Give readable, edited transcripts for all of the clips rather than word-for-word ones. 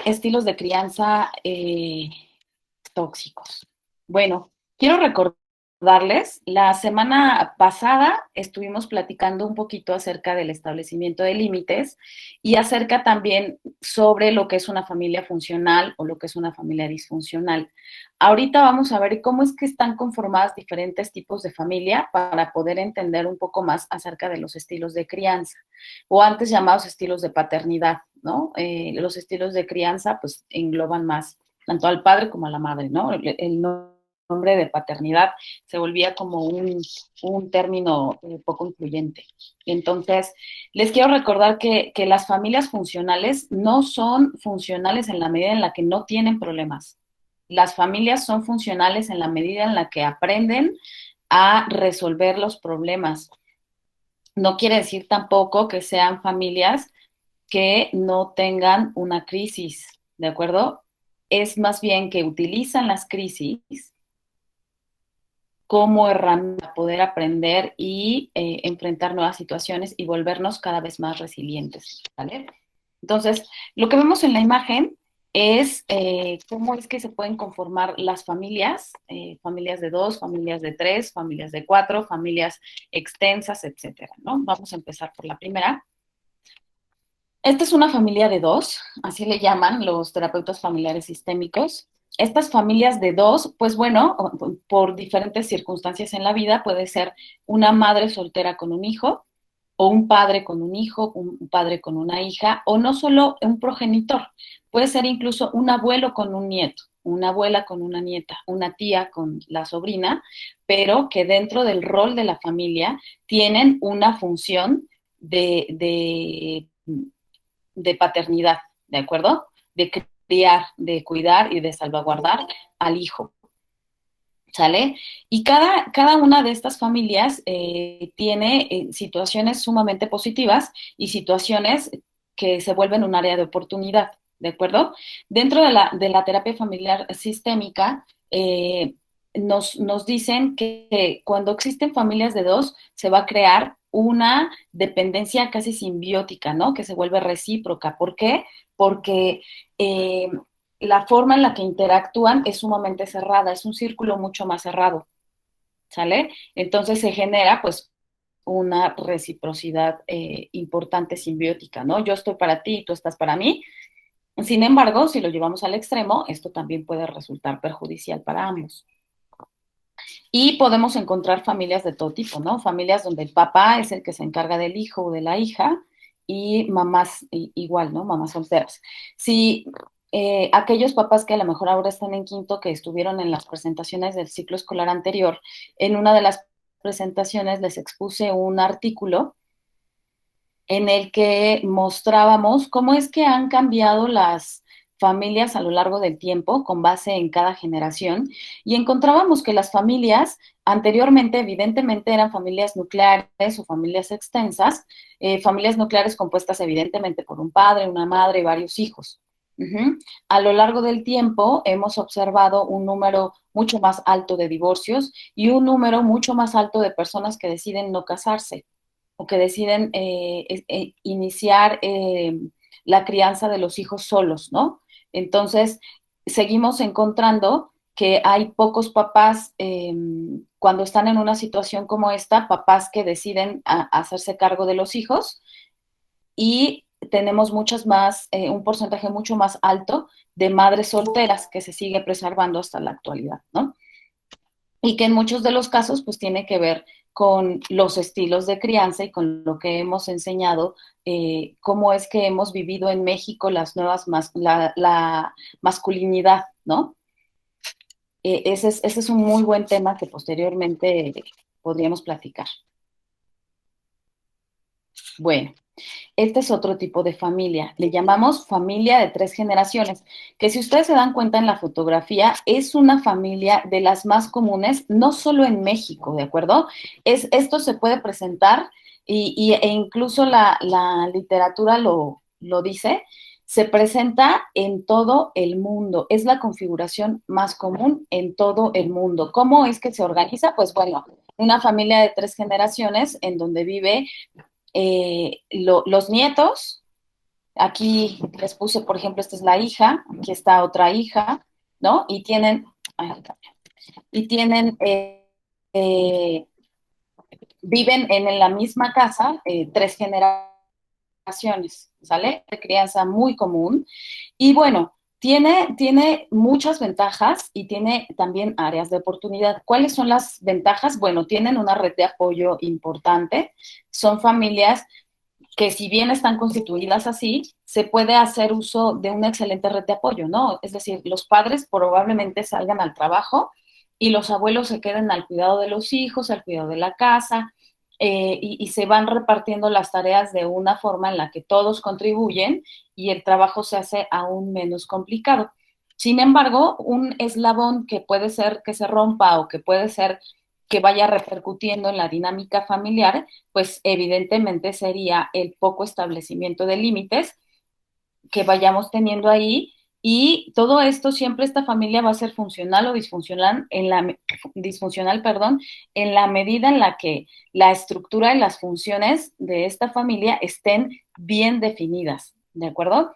estilos de crianza tóxicos. Bueno, quiero recordarles, la semana pasada estuvimos platicando un poquito acerca del establecimiento de límites y acerca también sobre lo que es una familia funcional o lo que es una familia disfuncional. Ahorita vamos a ver cómo es que están conformadas diferentes tipos de familia para poder entender un poco más acerca de los estilos de crianza o antes llamados estilos de paternidad, ¿no? Los estilos de crianza pues engloban más tanto al padre como a la madre, ¿no? El nombre de paternidad se volvía como un término poco influyente. Entonces, les quiero recordar que las familias funcionales no son funcionales en la medida en la que no tienen problemas. Las familias son funcionales en la medida en la que aprenden a resolver los problemas. No quiere decir tampoco que sean familias que no tengan una crisis, ¿de acuerdo? Es más bien que utilizan las crisis como herramienta para poder aprender y enfrentar nuevas situaciones y volvernos cada vez más resilientes, ¿vale? Entonces, lo que vemos en la imagen es cómo es que se pueden conformar las familias, familias de dos, familias de tres, familias de cuatro, familias extensas, etcétera, ¿no? Vamos a empezar por la primera. Esta es una familia de dos, así le llaman los terapeutas familiares sistémicos. Estas familias de dos, pues bueno, por diferentes circunstancias en la vida, puede ser una madre soltera con un hijo, o un padre con un hijo, un padre con una hija, o no solo un progenitor, puede ser incluso un abuelo con un nieto, una abuela con una nieta, una tía con la sobrina, pero que dentro del rol de la familia tienen una función de paternidad, ¿de acuerdo? De criar, de cuidar y de salvaguardar al hijo. ¿Sale? Y cada una de estas familias tiene situaciones sumamente positivas y situaciones que se vuelven un área de oportunidad, ¿de acuerdo? Dentro de la terapia familiar sistémica, nos dicen que cuando existen familias de dos, se va a crear una dependencia casi simbiótica, ¿no? Que se vuelve recíproca. ¿Por qué? Porque la forma en la que interactúan es sumamente cerrada, es un círculo mucho más cerrado, ¿sale? Entonces se genera pues una reciprocidad importante simbiótica, ¿no? Yo estoy para ti y tú estás para mí. Sin embargo, si lo llevamos al extremo, esto también puede resultar perjudicial para ambos. Y podemos encontrar familias de todo tipo, ¿no? Familias donde el papá es el que se encarga del hijo o de la hija y mamás igual, ¿no? Mamás solteras. Si aquellos papás que a lo mejor ahora están en quinto, que estuvieron en las presentaciones del ciclo escolar anterior, en una de las presentaciones les expuse un artículo en el que mostrábamos cómo es que han cambiado las familias a lo largo del tiempo con base en cada generación y encontrábamos que las familias anteriormente evidentemente eran familias nucleares o familias extensas, familias nucleares compuestas evidentemente por un padre, una madre y varios hijos. Uh-huh. A lo largo del tiempo hemos observado un número mucho más alto de divorcios y un número mucho más alto de personas que deciden no casarse o que deciden iniciar la crianza de los hijos solos, ¿no? Entonces, seguimos encontrando que hay pocos papás, cuando están en una situación como esta, papás que deciden hacerse cargo de los hijos y tenemos muchas más, un porcentaje mucho más alto de madres solteras que se sigue preservando hasta la actualidad, ¿no? Y que en muchos de los casos pues tiene que ver con los estilos de crianza y con lo que hemos enseñado, cómo es que hemos vivido en México las nuevas, la masculinidad, ¿no? Ese es un muy buen tema que posteriormente podríamos platicar. Bueno, este es otro tipo de familia. Le llamamos familia de tres generaciones, que si ustedes se dan cuenta en la fotografía, es una familia de las más comunes, no solo en México, ¿de acuerdo? Esto se puede presentar e incluso la literatura lo dice, se presenta en todo el mundo. Es la configuración más común en todo el mundo. ¿Cómo es que se organiza? Pues bueno, una familia de tres generaciones en donde vive los nietos, Aquí les puse, por ejemplo, esta es la hija, aquí está otra hija, ¿no? Ay, y tienen, eh, viven en la misma casa tres generaciones, ¿sale? De crianza muy común. Y bueno, tiene muchas ventajas y tiene también áreas de oportunidad. ¿Cuáles son las ventajas? Bueno, tienen una red de apoyo importante, son familias que si bien están constituidas así, se puede hacer uso de una excelente red de apoyo, ¿no? Es decir, los padres probablemente salgan al trabajo y los abuelos se queden al cuidado de los hijos, al cuidado de la casa, y se van repartiendo las tareas de una forma en la que todos contribuyen y el trabajo se hace aún menos complicado. Sin embargo, un eslabón que puede ser que se rompa o que puede ser que vaya repercutiendo en la dinámica familiar, pues evidentemente sería el poco establecimiento de límites que vayamos teniendo ahí, y todo esto siempre esta familia va a ser funcional o disfuncional disfuncional, perdón, en la medida en la que la estructura y las funciones de esta familia estén bien definidas, ¿de acuerdo?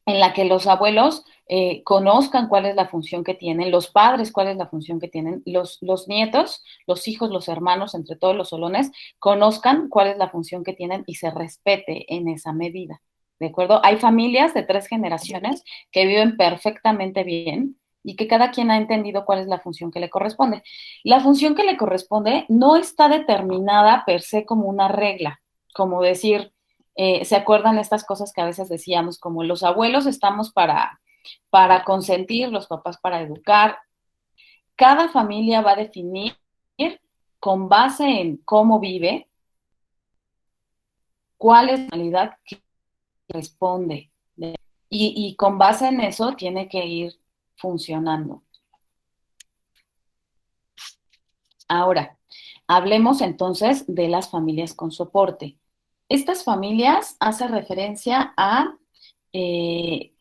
En la que los abuelos conozcan cuál es la función que tienen, los padres cuál es la función que tienen, los nietos, los hijos, los hermanos, entre todos los solones, conozcan cuál es la función que tienen y se respete en esa medida. ¿De acuerdo? Hay familias de tres generaciones que viven perfectamente bien y que cada quien ha entendido cuál es la función que le corresponde. La función que le corresponde no está determinada per se como una regla, como decir, ¿se acuerdan estas cosas que a veces decíamos, como los abuelos estamos para consentir, los papás para educar? Cada familia va a definir con base en cómo vive, cuál es la realidad que responde. Y con base en eso tiene que ir funcionando. Ahora, hablemos entonces de las familias con soporte. Estas familias hacen referencia a eh,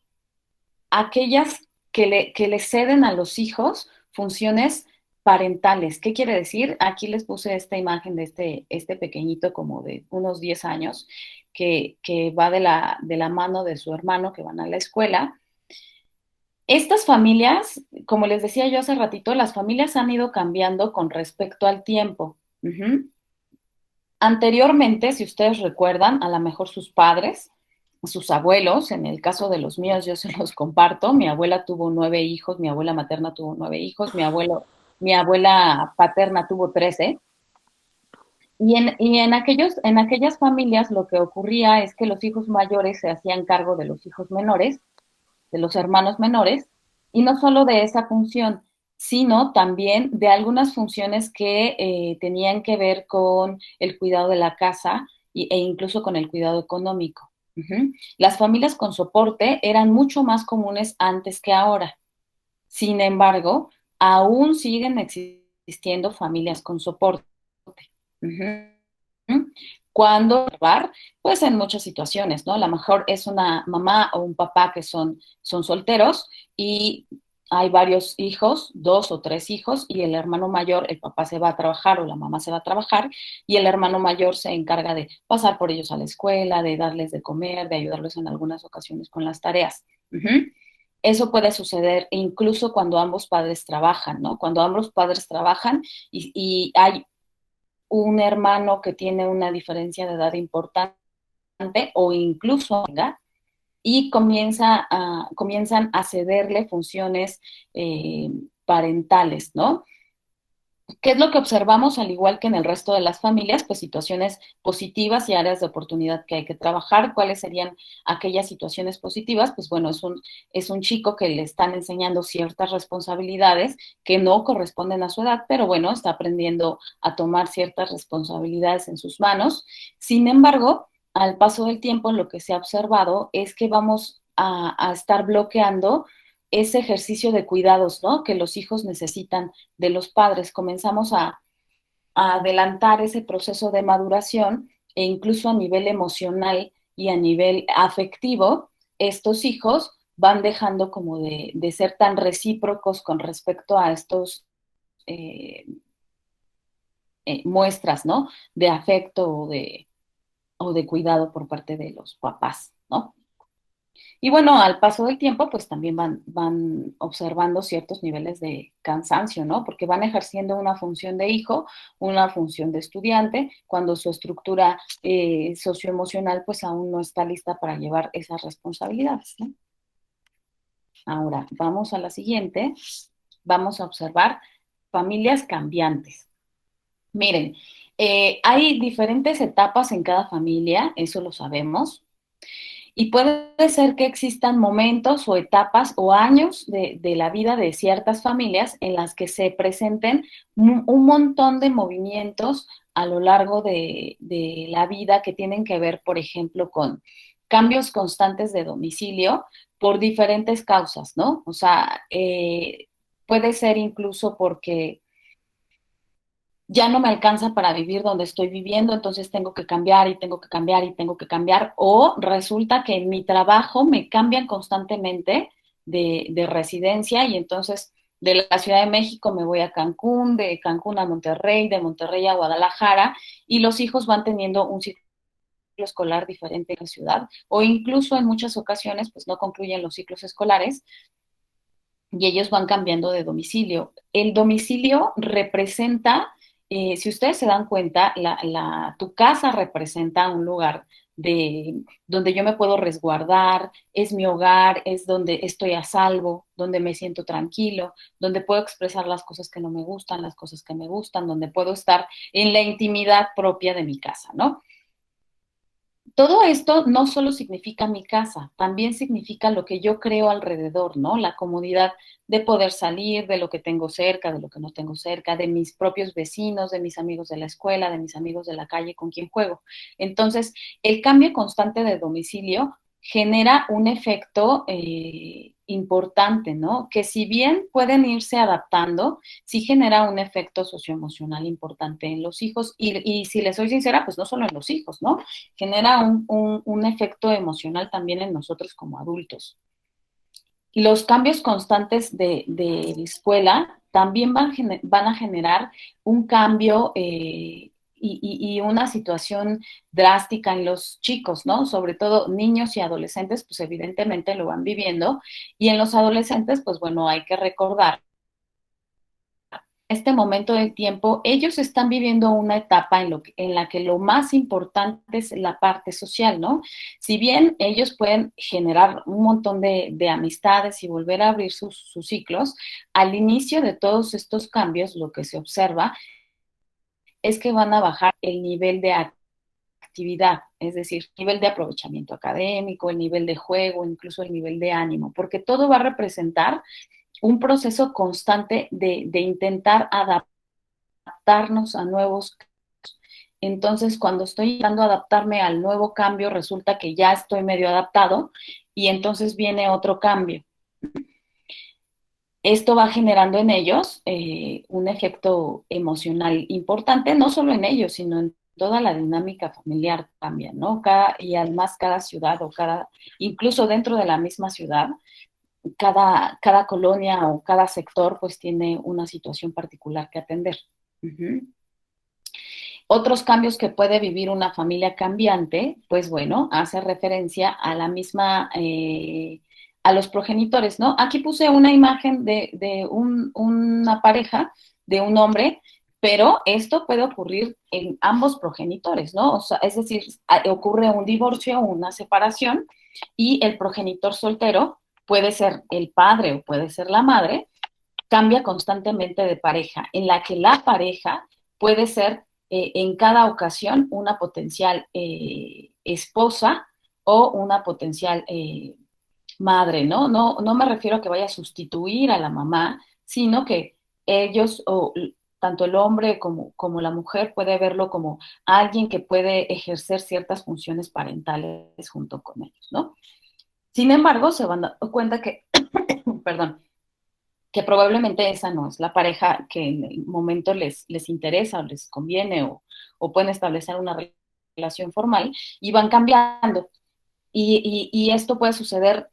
aquellas que le ceden a los hijos funciones parentales. ¿Qué quiere decir? Aquí les puse esta imagen de este pequeñito como de unos 10 años que va de la mano de su hermano que van a la escuela. Estas familias, como les decía yo hace ratito, las familias han ido cambiando con respecto al tiempo. Ujú. Anteriormente, si ustedes recuerdan, a lo mejor sus padres, sus abuelos, en el caso de los míos, yo se los comparto. Mi abuela tuvo 9 hijos, mi abuela materna tuvo 9 hijos, mi abuela paterna tuvo 13. En aquellas familias lo que ocurría es que los hijos mayores se hacían cargo de los hijos menores, de los hermanos menores, y no solo de esa función, sino también de algunas funciones que tenían que ver con el cuidado de la casa e incluso con el cuidado económico. Ujú. Las familias con soporte eran mucho más comunes antes que ahora. Sin embargo, aún siguen existiendo familias con soporte. Ujú. Cuando observar, pues en muchas situaciones, ¿no? A lo mejor es una mamá o un papá que son solteros y hay varios hijos, 2 o 3 hijos, y el hermano mayor, el papá se va a trabajar o la mamá se va a trabajar, y el hermano mayor se encarga de pasar por ellos a la escuela, de darles de comer, de ayudarlos en algunas ocasiones con las tareas. Ujú. Eso puede suceder incluso cuando ambos padres trabajan, ¿no? Cuando ambos padres trabajan y hay un hermano que tiene una diferencia de edad importante o incluso y comienzan a cederle funciones parentales, ¿no? ¿Qué es lo que observamos al igual que en el resto de las familias? Pues situaciones positivas y áreas de oportunidad que hay que trabajar. ¿Cuáles serían aquellas situaciones positivas? Pues bueno, es un chico que le están enseñando ciertas responsabilidades que no corresponden a su edad, pero bueno, está aprendiendo a tomar ciertas responsabilidades en sus manos. Sin embargo, al paso del tiempo, lo que se ha observado es que vamos a estar bloqueando ese ejercicio de cuidados, ¿no? Que los hijos necesitan de los padres. Comenzamos a adelantar ese proceso de maduración e incluso a nivel emocional y a nivel afectivo, estos hijos van dejando como de ser tan recíprocos con respecto a estos eh, muestras, ¿no? De afecto o de cuidado por parte de los papás. ¿no? Y bueno, al paso del tiempo, pues también van observando ciertos niveles de cansancio, ¿no? Porque van ejerciendo una función de hijo, una función de estudiante, cuando su estructura socioemocional pues aún no está lista para llevar esas responsabilidades, ¿no? Ahora, vamos a la siguiente. Vamos a observar familias cambiantes. Miren, hay diferentes etapas en cada familia, eso lo sabemos. Y puede ser que existan momentos o etapas o años de la vida de ciertas familias en las que se presenten un montón de movimientos a lo largo de la vida que tienen que ver, por ejemplo, con cambios constantes de domicilio por diferentes causas, ¿no? O sea, puede ser incluso porque ya no me alcanza para vivir donde estoy viviendo, entonces tengo que cambiar y tengo que cambiar y tengo que cambiar, o resulta que en mi trabajo me cambian constantemente de residencia y entonces de la Ciudad de México me voy a Cancún, de Cancún a Monterrey, de Monterrey a Guadalajara, y los hijos van teniendo un ciclo escolar diferente en la ciudad, o incluso en muchas ocasiones pues no concluyen los ciclos escolares y ellos van cambiando de domicilio. El domicilio representa, si ustedes se dan cuenta, tu casa representa un lugar donde yo me puedo resguardar, es mi hogar, es donde estoy a salvo, donde me siento tranquilo, donde puedo expresar las cosas que no me gustan, las cosas que me gustan, donde puedo estar en la intimidad propia de mi casa, ¿no? Todo esto no solo significa mi casa, también significa lo que yo creo alrededor, ¿no? La comodidad de poder salir, de lo que tengo cerca, de lo que no tengo cerca, de mis propios vecinos, de mis amigos de la escuela, de mis amigos de la calle con quien juego. Entonces, el cambio constante de domicilio genera un efecto importante, ¿no? Que si bien pueden irse adaptando, sí genera un efecto socioemocional importante en los hijos y si les soy sincera, pues no solo en los hijos, ¿no? Genera un efecto emocional también en nosotros como adultos. Los cambios constantes de escuela también van a generar un cambio y una situación drástica en los chicos, ¿no? Sobre todo niños y adolescentes, pues evidentemente lo van viviendo. Y en los adolescentes, pues bueno, hay que recordar este momento del tiempo, ellos están viviendo una etapa en la que lo más importante es la parte social, ¿no? Si bien ellos pueden generar un montón de amistades y volver a abrir sus ciclos, al inicio de todos estos cambios, lo que se observa es que van a bajar el nivel de actividad, es decir, el nivel de aprovechamiento académico, el nivel de juego, incluso el nivel de ánimo, porque todo va a representar un proceso constante de intentar adaptarnos a nuevos. Entonces, cuando estoy intentando adaptarme al nuevo cambio, resulta que ya estoy medio adaptado y entonces viene otro cambio. Esto va generando en ellos un efecto emocional importante, no solo en ellos, sino en toda la dinámica familiar también, ¿no? Y además cada ciudad o incluso dentro de la misma ciudad, cada colonia o cada sector pues tiene una situación particular que atender. Uh-huh. Otros cambios que puede vivir una familia cambiante, pues bueno, hace referencia a la misma, a los progenitores, ¿no? Aquí puse una imagen de una pareja, de un hombre, pero esto puede ocurrir en ambos progenitores, ¿no? O sea, es decir, ocurre un divorcio, una separación, y el progenitor soltero puede ser el padre o puede ser la madre, cambia constantemente de pareja, en la que la pareja puede ser en cada ocasión una potencial esposa o una potencial madre, ¿no? No me refiero a que vaya a sustituir a la mamá, sino que ellos, o tanto el hombre como la mujer, puede verlo como alguien que puede ejercer ciertas funciones parentales junto con ellos, ¿no? Sin embargo, se van dando cuenta que, perdón, que probablemente esa no es la pareja que en el momento les interesa o les conviene o pueden establecer una relación formal y van cambiando. Y esto puede suceder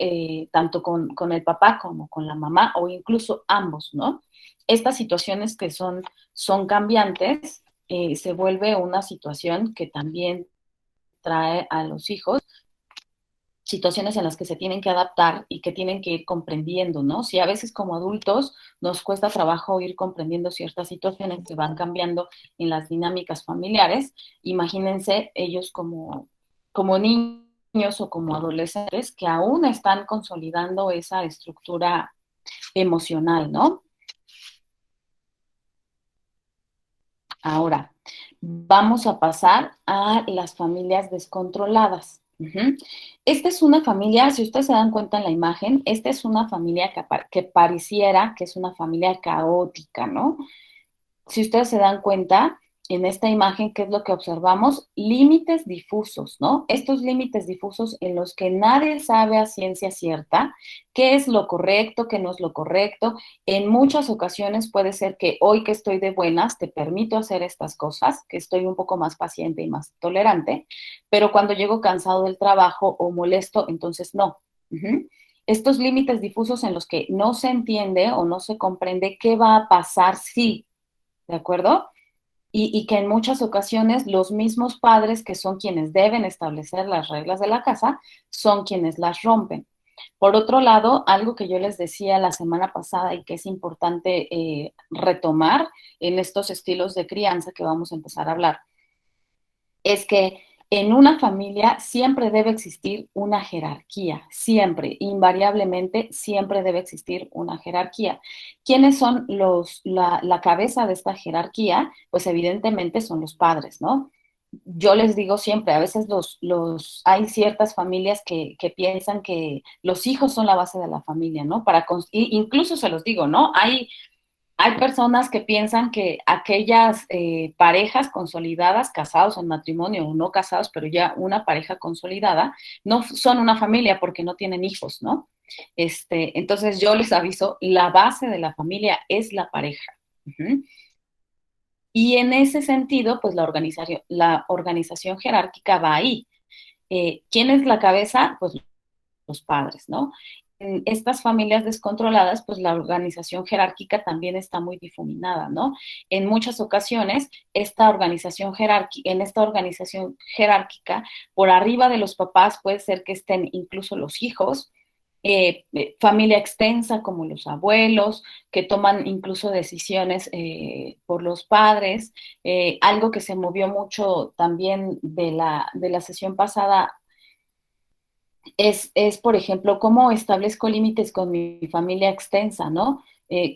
tanto con el papá como con la mamá o incluso ambos, ¿no? Estas situaciones que son cambiantes se vuelve una situación que también trae a los hijos situaciones en las que se tienen que adaptar y que tienen que ir comprendiendo, ¿no? Si a veces como adultos nos cuesta trabajo ir comprendiendo ciertas situaciones que van cambiando en las dinámicas familiares, imagínense ellos como niños o como adolescentes que aún están consolidando esa estructura emocional, ¿no? Ahora, vamos a pasar a las familias descontroladas. Esta es una familia, si ustedes se dan cuenta en la imagen, esta es una familia que pareciera que es una familia caótica, ¿no? Si ustedes se dan cuenta en esta imagen, ¿qué es lo que observamos? Límites difusos, ¿no? Estos límites difusos en los que nadie sabe a ciencia cierta qué es lo correcto, qué no es lo correcto. En muchas ocasiones puede ser que hoy que estoy de buenas te permito hacer estas cosas, que estoy un poco más paciente y más tolerante, pero cuando llego cansado del trabajo o molesto, entonces no. Estos límites difusos en los que no se entiende o no se comprende qué va a pasar si, ¿de acuerdo? Y que en muchas ocasiones los mismos padres, que son quienes deben establecer las reglas de la casa, son quienes las rompen. Por otro lado, algo que yo les decía la semana pasada y que es importante retomar en estos estilos de crianza que vamos a empezar a hablar, es que en una familia siempre debe existir una jerarquía, siempre, invariablemente, siempre debe existir una jerarquía. ¿Quiénes son la cabeza de esta jerarquía? Pues evidentemente son los padres, ¿no? Yo les digo siempre, a veces hay ciertas familias que piensan que los hijos son la base de la familia, ¿no? Incluso se los digo, ¿no? Hay personas que piensan que aquellas parejas consolidadas, casados en matrimonio o no casados, pero ya una pareja consolidada, no son una familia porque no tienen hijos, ¿no? Entonces yo les aviso, la base de la familia es la pareja. Y en ese sentido, pues la organización jerárquica va ahí. ¿Quién es la cabeza? Pues los padres, ¿no? En estas familias descontroladas, pues la organización jerárquica también está muy difuminada, ¿no? En muchas ocasiones, en esta organización jerárquica, por arriba de los papás puede ser que estén incluso los hijos, familia extensa como los abuelos, que toman incluso decisiones por los padres. Algo que se movió mucho también de la sesión pasada por ejemplo, cómo establezco límites con mi familia extensa, ¿no?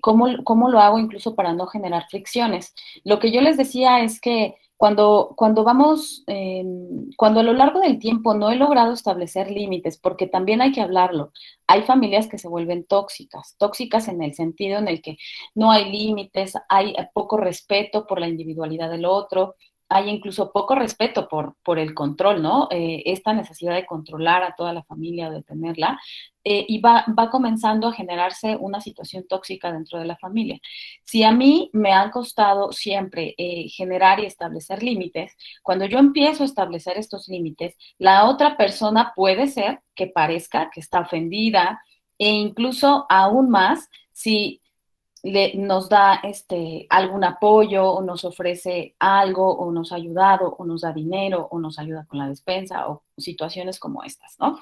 ¿Cómo lo hago incluso para no generar fricciones? Lo que yo les decía es que cuando a lo largo del tiempo no he logrado establecer límites, porque también hay que hablarlo, hay familias que se vuelven tóxicas, tóxicas en el sentido en el que no hay límites, hay poco respeto por la individualidad del otro, hay incluso poco respeto por el control, ¿no? Esta necesidad de controlar a toda la familia o de tenerla, y va comenzando a generarse una situación tóxica dentro de la familia. Si a mí me ha costado siempre generar y establecer límites, cuando yo empiezo a establecer estos límites, la otra persona puede ser que parezca que está ofendida e incluso aún más si nos da algún apoyo o nos ofrece algo o nos ha ayudado o nos da dinero o nos ayuda con la despensa o situaciones como estas, ¿no?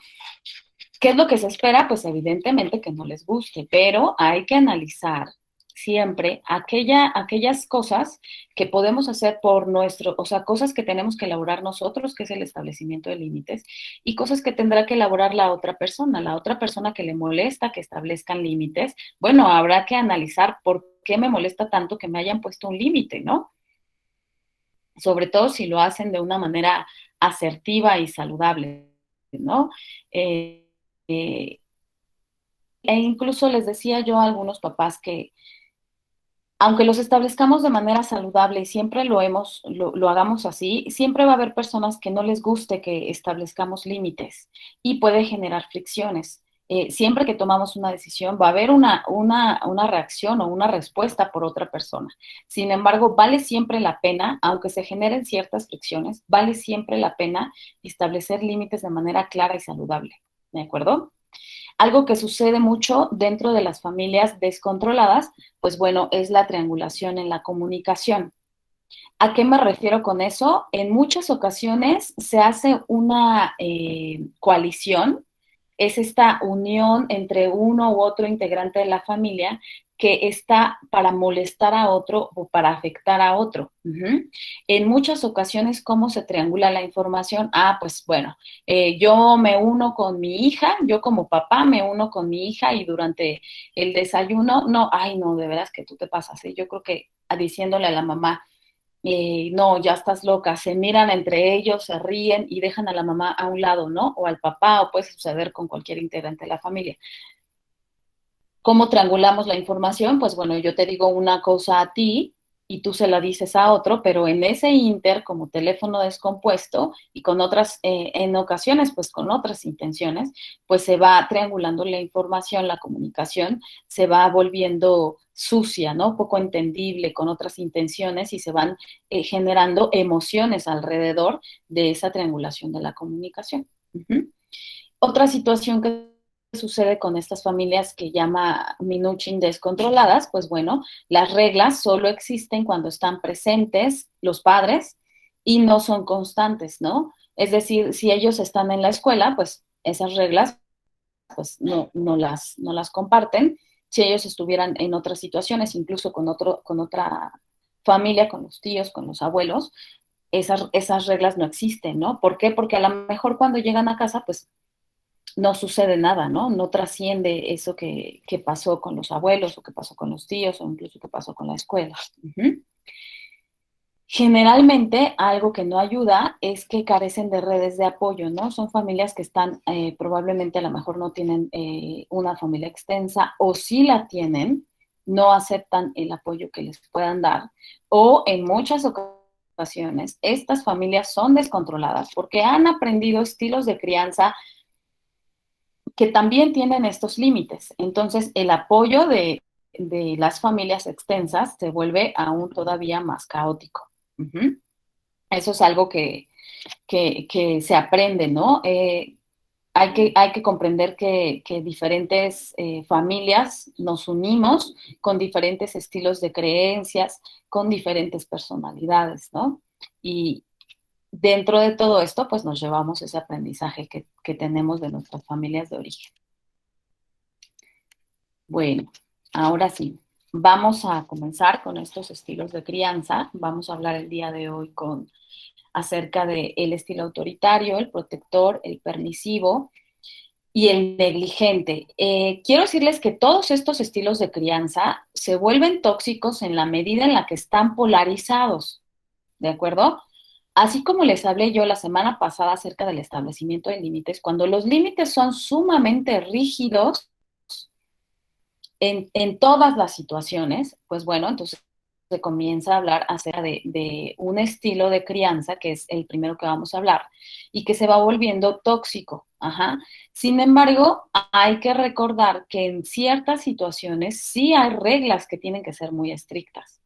¿Qué es lo que se espera? Pues evidentemente que no les guste, pero hay que analizar siempre aquellas cosas que podemos hacer o sea, cosas que tenemos que elaborar nosotros, que es el establecimiento de límites, y cosas que tendrá que elaborar la otra persona que le molesta que establezcan límites. Bueno, habrá que analizar por qué me molesta tanto que me hayan puesto un límite, ¿no? Sobre todo si lo hacen de una manera asertiva y saludable, ¿no? Eh, eh, E incluso les decía yo a algunos papás que, aunque los establezcamos de manera saludable y siempre lo hagamos así, siempre va a haber personas que no les guste que establezcamos límites y puede generar fricciones. Siempre que tomamos una decisión va a haber una reacción o una respuesta por otra persona. Sin embargo, vale siempre la pena, aunque se generen ciertas fricciones, vale siempre la pena establecer límites de manera clara y saludable. ¿De acuerdo? Algo que sucede mucho dentro de las familias descontroladas, pues bueno, es la triangulación en la comunicación. ¿A qué me refiero con eso? En muchas ocasiones se hace una coalición es esta unión entre uno u otro integrante de la familia que está para molestar a otro o para afectar a otro. En muchas ocasiones, ¿cómo se triangula la información? Ah, pues bueno, yo me uno con mi hija, yo como papá me uno con mi hija y durante el desayuno, no, ay, no, de veras que tú te pasas, ¿eh? Yo creo que diciéndole a la mamá, no, ya estás loca, se miran entre ellos, se ríen y dejan a la mamá a un lado, ¿no? O al papá, o puede suceder con cualquier integrante de la familia. ¿Cómo triangulamos la información? Pues bueno, yo te digo una cosa a ti y tú se la dices a otro, pero en ese inter, como teléfono descompuesto y con otras, en ocasiones, pues con otras intenciones, pues se va triangulando la información, la comunicación se va volviendo sucia, ¿no? Poco entendible, con otras intenciones y se van generando emociones alrededor de esa triangulación de la comunicación. Otra situación que sucede con estas familias que llama minuchin descontroladas, pues bueno, las reglas solo existen cuando están presentes los padres y no son constantes, ¿no? Es decir, si ellos están en la escuela, pues esas reglas pues no las comparten. Si ellos estuvieran en otras situaciones, incluso con otra familia, con los tíos, con los abuelos, esas reglas no existen, ¿no? ¿Por qué? Porque a lo mejor cuando llegan a casa, pues no sucede nada, ¿no? No trasciende eso que pasó con los abuelos o que pasó con los tíos o incluso que pasó con la escuela. Generalmente, algo que no ayuda es que carecen de redes de apoyo, ¿no? Son familias que están, probablemente a lo mejor no tienen una familia extensa o si la tienen, no aceptan el apoyo que les puedan dar. O en muchas ocasiones, estas familias son descontroladas porque han aprendido estilos de crianza que también tienen estos límites. Entonces, el apoyo de las familias extensas se vuelve aún todavía más caótico. Eso es algo que se aprende, ¿no? Hay que comprender que diferentes familias nos unimos con diferentes estilos de creencias, con diferentes personalidades, ¿no? Y dentro de todo esto, pues nos llevamos ese aprendizaje que tenemos de nuestras familias de origen. Bueno, ahora sí, vamos a comenzar con estos estilos de crianza. Vamos a hablar el día de hoy acerca del estilo autoritario, el protector, el permisivo y el negligente. Quiero decirles que todos estos estilos de crianza se vuelven tóxicos en la medida en la que están polarizados, ¿de acuerdo? Así como les hablé yo la semana pasada acerca del establecimiento de límites, cuando los límites son sumamente rígidos, en todas las situaciones, pues bueno, entonces se comienza a hablar acerca de un estilo de crianza, que es el primero que vamos a hablar, y que se va volviendo tóxico. Ajá. Sin embargo, hay que recordar que en ciertas situaciones sí hay reglas que tienen que ser muy estrictas.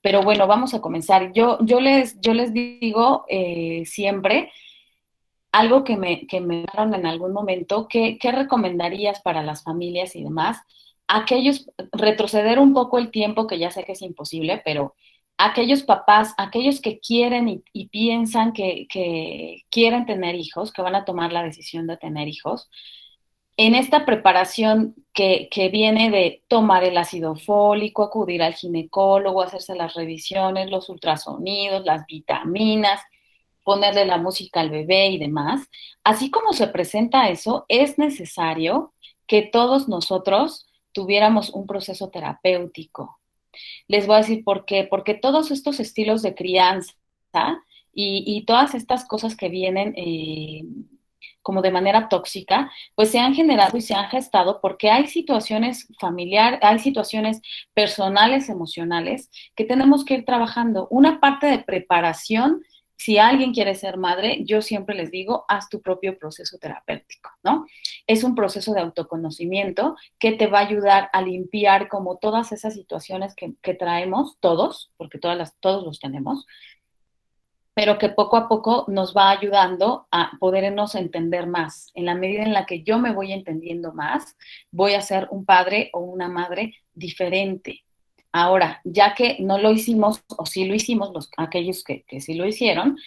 Pero bueno, vamos a comenzar. Yo les digo siempre algo que me daron en algún momento, ¿qué recomendarías para las familias y demás? Aquellos, retroceder un poco el tiempo, que ya sé que es imposible, pero aquellos papás, aquellos que quieren y piensan que quieren tener hijos, que van a tomar la decisión de tener hijos, en esta preparación que viene de tomar el ácido fólico, acudir al ginecólogo, hacerse las revisiones, los ultrasonidos, las vitaminas, ponerle la música al bebé y demás, así como se presenta eso, es necesario que todos nosotros tuviéramos un proceso terapéutico. Les voy a decir por qué, porque todos estos estilos de crianza y todas estas cosas que vienen como de manera tóxica, pues se han generado y se han gestado porque hay situaciones familiares, hay situaciones personales, emocionales, que tenemos que ir trabajando. Una parte de preparación, si alguien quiere ser madre, yo siempre les digo, haz tu propio proceso terapéutico, ¿no? Es un proceso de autoconocimiento que te va a ayudar a limpiar como todas esas situaciones que traemos todos, porque todos los tenemos, pero que poco a poco nos va ayudando a podernos entender más. En la medida en la que yo me voy entendiendo más, voy a ser un padre o una madre diferente. Ahora, ya que no lo hicimos, o sí lo hicimos, aquellos que sí lo hicieron,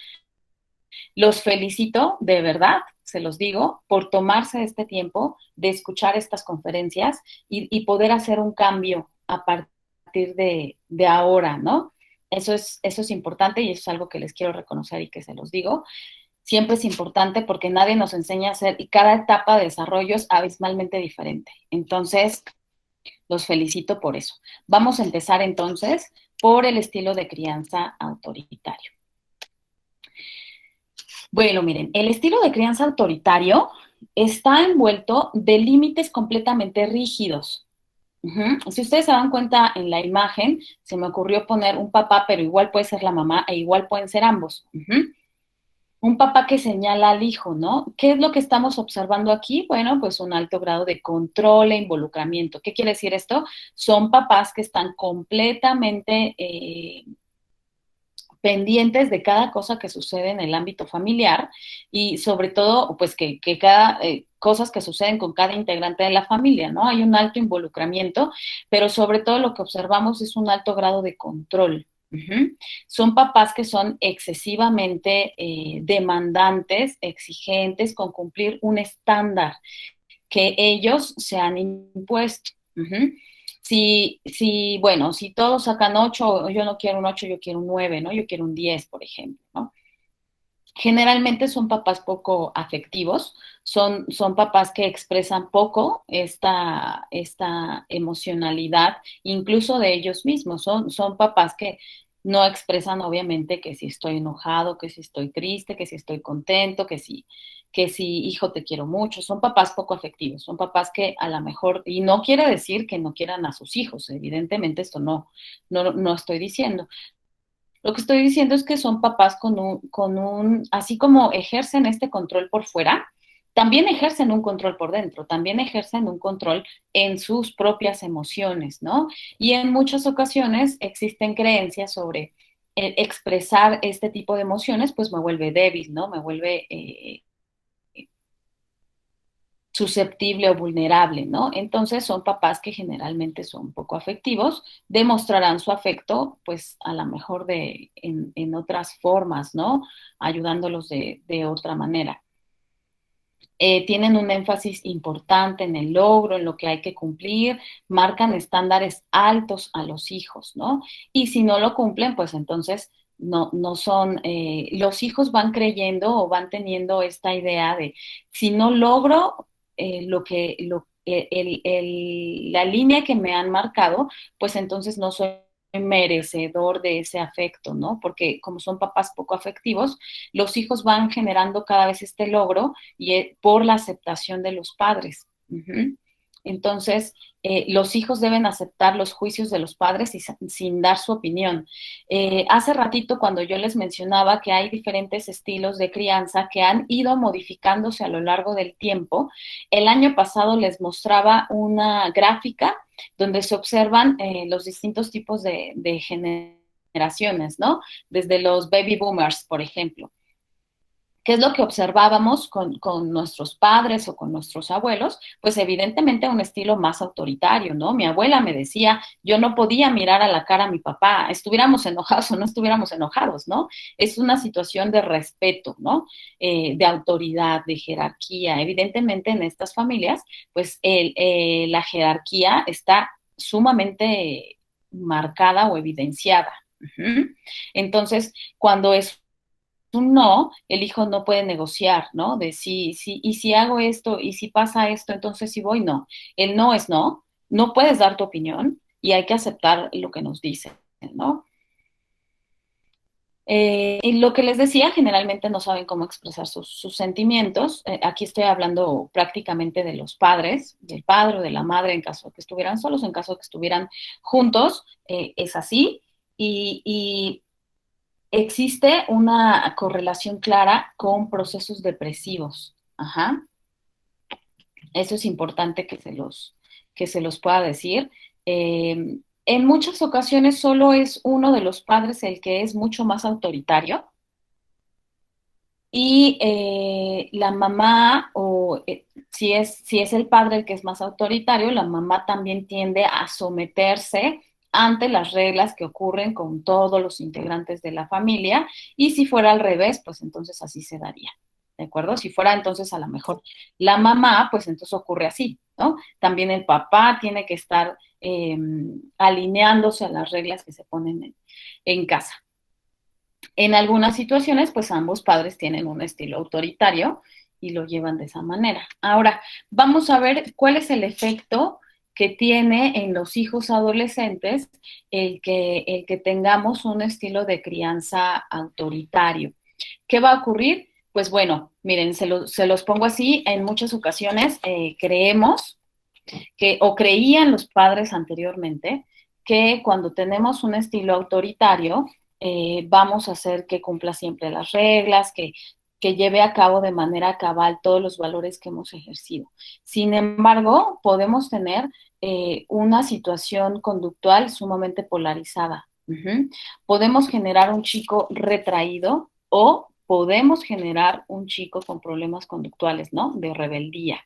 los felicito de verdad, se los digo, por tomarse este tiempo de escuchar estas conferencias y poder hacer un cambio a partir de ahora, ¿no? Eso es importante y eso es algo que les quiero reconocer y que se los digo. Siempre es importante porque nadie nos enseña a hacer y cada etapa de desarrollo es abismalmente diferente. Entonces, los felicito por eso. Vamos a empezar entonces por el estilo de crianza autoritario. Bueno, miren, el estilo de crianza autoritario está envuelto de límites completamente rígidos. Si ustedes se dan cuenta en la imagen, se me ocurrió poner un papá, pero igual puede ser la mamá e igual pueden ser ambos. Un papá que señala al hijo, ¿no? ¿Qué es lo que estamos observando aquí? Bueno, pues un alto grado de control e involucramiento. ¿Qué quiere decir esto? Son papás que están completamente pendientes de cada cosa que sucede en el ámbito familiar y sobre todo, pues que cada cosas que suceden con cada integrante de la familia, ¿no? Hay un alto involucramiento, pero sobre todo lo que observamos es un alto grado de control. Son papás que son excesivamente demandantes, exigentes, con cumplir un estándar que ellos se han impuesto. Bueno, si todos sacan 8, yo no quiero un 8, yo quiero un 9, ¿no? Yo quiero un 10, por ejemplo, ¿no? Generalmente son papás poco afectivos, son papás que expresan poco esta emocionalidad, incluso de ellos mismos. Son papás que no expresan, obviamente, que si estoy enojado, que si estoy triste, que si estoy contento, que si, hijo, te quiero mucho. Son papás poco afectivos, son papás que a lo mejor, y no quiere decir que no quieran a sus hijos, evidentemente esto no estoy diciendo. Lo que estoy diciendo es que son papás así como ejercen este control por fuera, también ejercen un control por dentro, también ejercen un control en sus propias emociones, ¿no? Y en muchas ocasiones existen creencias sobre expresar este tipo de emociones, pues me vuelve débil, ¿no? Me vuelve susceptible o vulnerable, ¿no? Entonces son papás que generalmente son poco afectivos, demostrarán su afecto, pues a lo mejor en otras formas, ¿no? Ayudándolos de otra manera. Tienen un énfasis importante en el logro, en lo que hay que cumplir, marcan estándares altos a los hijos, ¿no? Y si no lo cumplen, pues entonces no son, los hijos van creyendo o van teniendo esta idea de, si no logro la línea que me han marcado, pues entonces no soy merecedor de ese afecto, ¿no? Porque como son papás poco afectivos, los hijos van generando cada vez este logro y por la aceptación de los padres. Entonces, los hijos deben aceptar los juicios de los padres sin dar su opinión. Hace ratito, cuando yo les mencionaba que hay diferentes estilos de crianza que han ido modificándose a lo largo del tiempo, el año pasado les mostraba una gráfica donde se observan los distintos tipos de generaciones, ¿no? Desde los baby boomers, por ejemplo. ¿Qué es lo que observábamos con nuestros padres o con nuestros abuelos? Pues evidentemente un estilo más autoritario, ¿no? Mi abuela me decía, yo no podía mirar a la cara a mi papá, estuviéramos enojados o no estuviéramos enojados, ¿no? Es una situación de respeto, ¿no? De autoridad, de jerarquía. Evidentemente en estas familias, pues la jerarquía está sumamente marcada o evidenciada. Entonces, cuando es un no, el hijo no puede negociar, ¿no? De sí, y si hago esto, y si pasa esto, entonces sí voy, no. El no es no, no puedes dar tu opinión y hay que aceptar lo que nos dicen, ¿no? Y lo que les decía, generalmente no saben cómo expresar sus sentimientos. Aquí estoy hablando prácticamente de los padres, del padre o de la madre en caso de que estuvieran solos, en caso de que estuvieran juntos, es así. Y existe una correlación clara con procesos depresivos. Ajá. Eso es importante que se los pueda decir. En muchas ocasiones solo es uno de los padres el que es mucho más autoritario y la mamá, o si es el padre el que es más autoritario, la mamá también tiende a someterse ante las reglas que ocurren con todos los integrantes de la familia, y si fuera al revés, pues entonces así se daría. ¿de acuerdo? Si fuera entonces a lo mejor la mamá, pues entonces ocurre así, ¿no? También el papá tiene que estar alineándose a las reglas que se ponen en casa. En algunas situaciones, pues ambos padres tienen un estilo autoritario y lo llevan de esa manera. Ahora, vamos a ver cuál es el efecto que tiene en los hijos adolescentes el que tengamos un estilo de crianza autoritario. ¿Qué va a ocurrir? Pues bueno, miren, se los pongo así, en muchas ocasiones creemos que, o creían los padres anteriormente, que cuando tenemos un estilo autoritario, vamos a hacer que cumpla siempre las reglas, que lleve a cabo de manera cabal todos los valores que hemos ejercido. Sin embargo, podemos tener una situación conductual sumamente polarizada. Podemos generar un chico retraído o podemos generar un chico con problemas conductuales, ¿no? De rebeldía.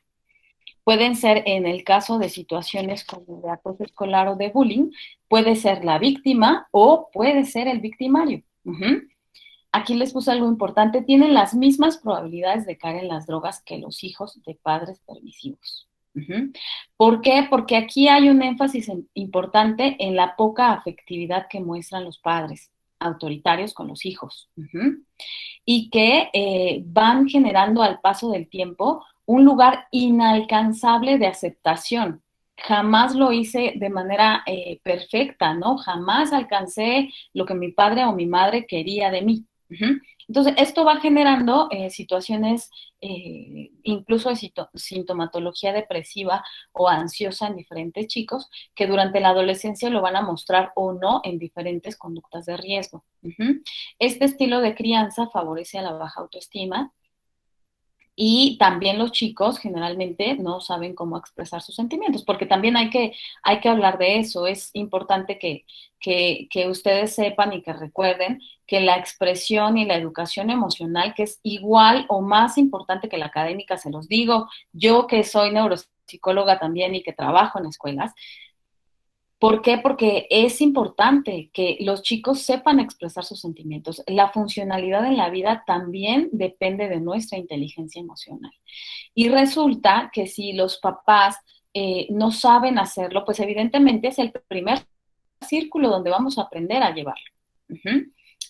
Pueden ser, en el caso de situaciones como de acoso escolar o de bullying, puede ser la víctima o puede ser el victimario. Aquí les puse algo importante, tienen las mismas probabilidades de caer en las drogas que los hijos de padres permisivos. ¿Por qué? Porque aquí hay un énfasis importante en la poca afectividad que muestran los padres autoritarios con los hijos. Y que van generando al paso del tiempo un lugar inalcanzable de aceptación. Jamás lo hice de manera perfecta, ¿no? Jamás alcancé lo que mi padre o mi madre quería de mí. Entonces, esto va generando situaciones, incluso de sintomatología depresiva o ansiosa en diferentes chicos, que durante la adolescencia lo van a mostrar o no en diferentes conductas de riesgo. Este estilo de crianza favorece a la baja autoestima, y también los chicos generalmente no saben cómo expresar sus sentimientos, porque también hay que hablar de eso. Es importante que ustedes sepan y que recuerden que la expresión y la educación emocional, que es igual o más importante que la académica, se los digo, yo que soy neuropsicóloga también y que trabajo en escuelas. ¿Por qué? Porque es importante que los chicos sepan expresar sus sentimientos. La funcionalidad en la vida también depende de nuestra inteligencia emocional. Y resulta que si los papás no saben hacerlo, pues evidentemente es el primer círculo donde vamos a aprender a llevarlo.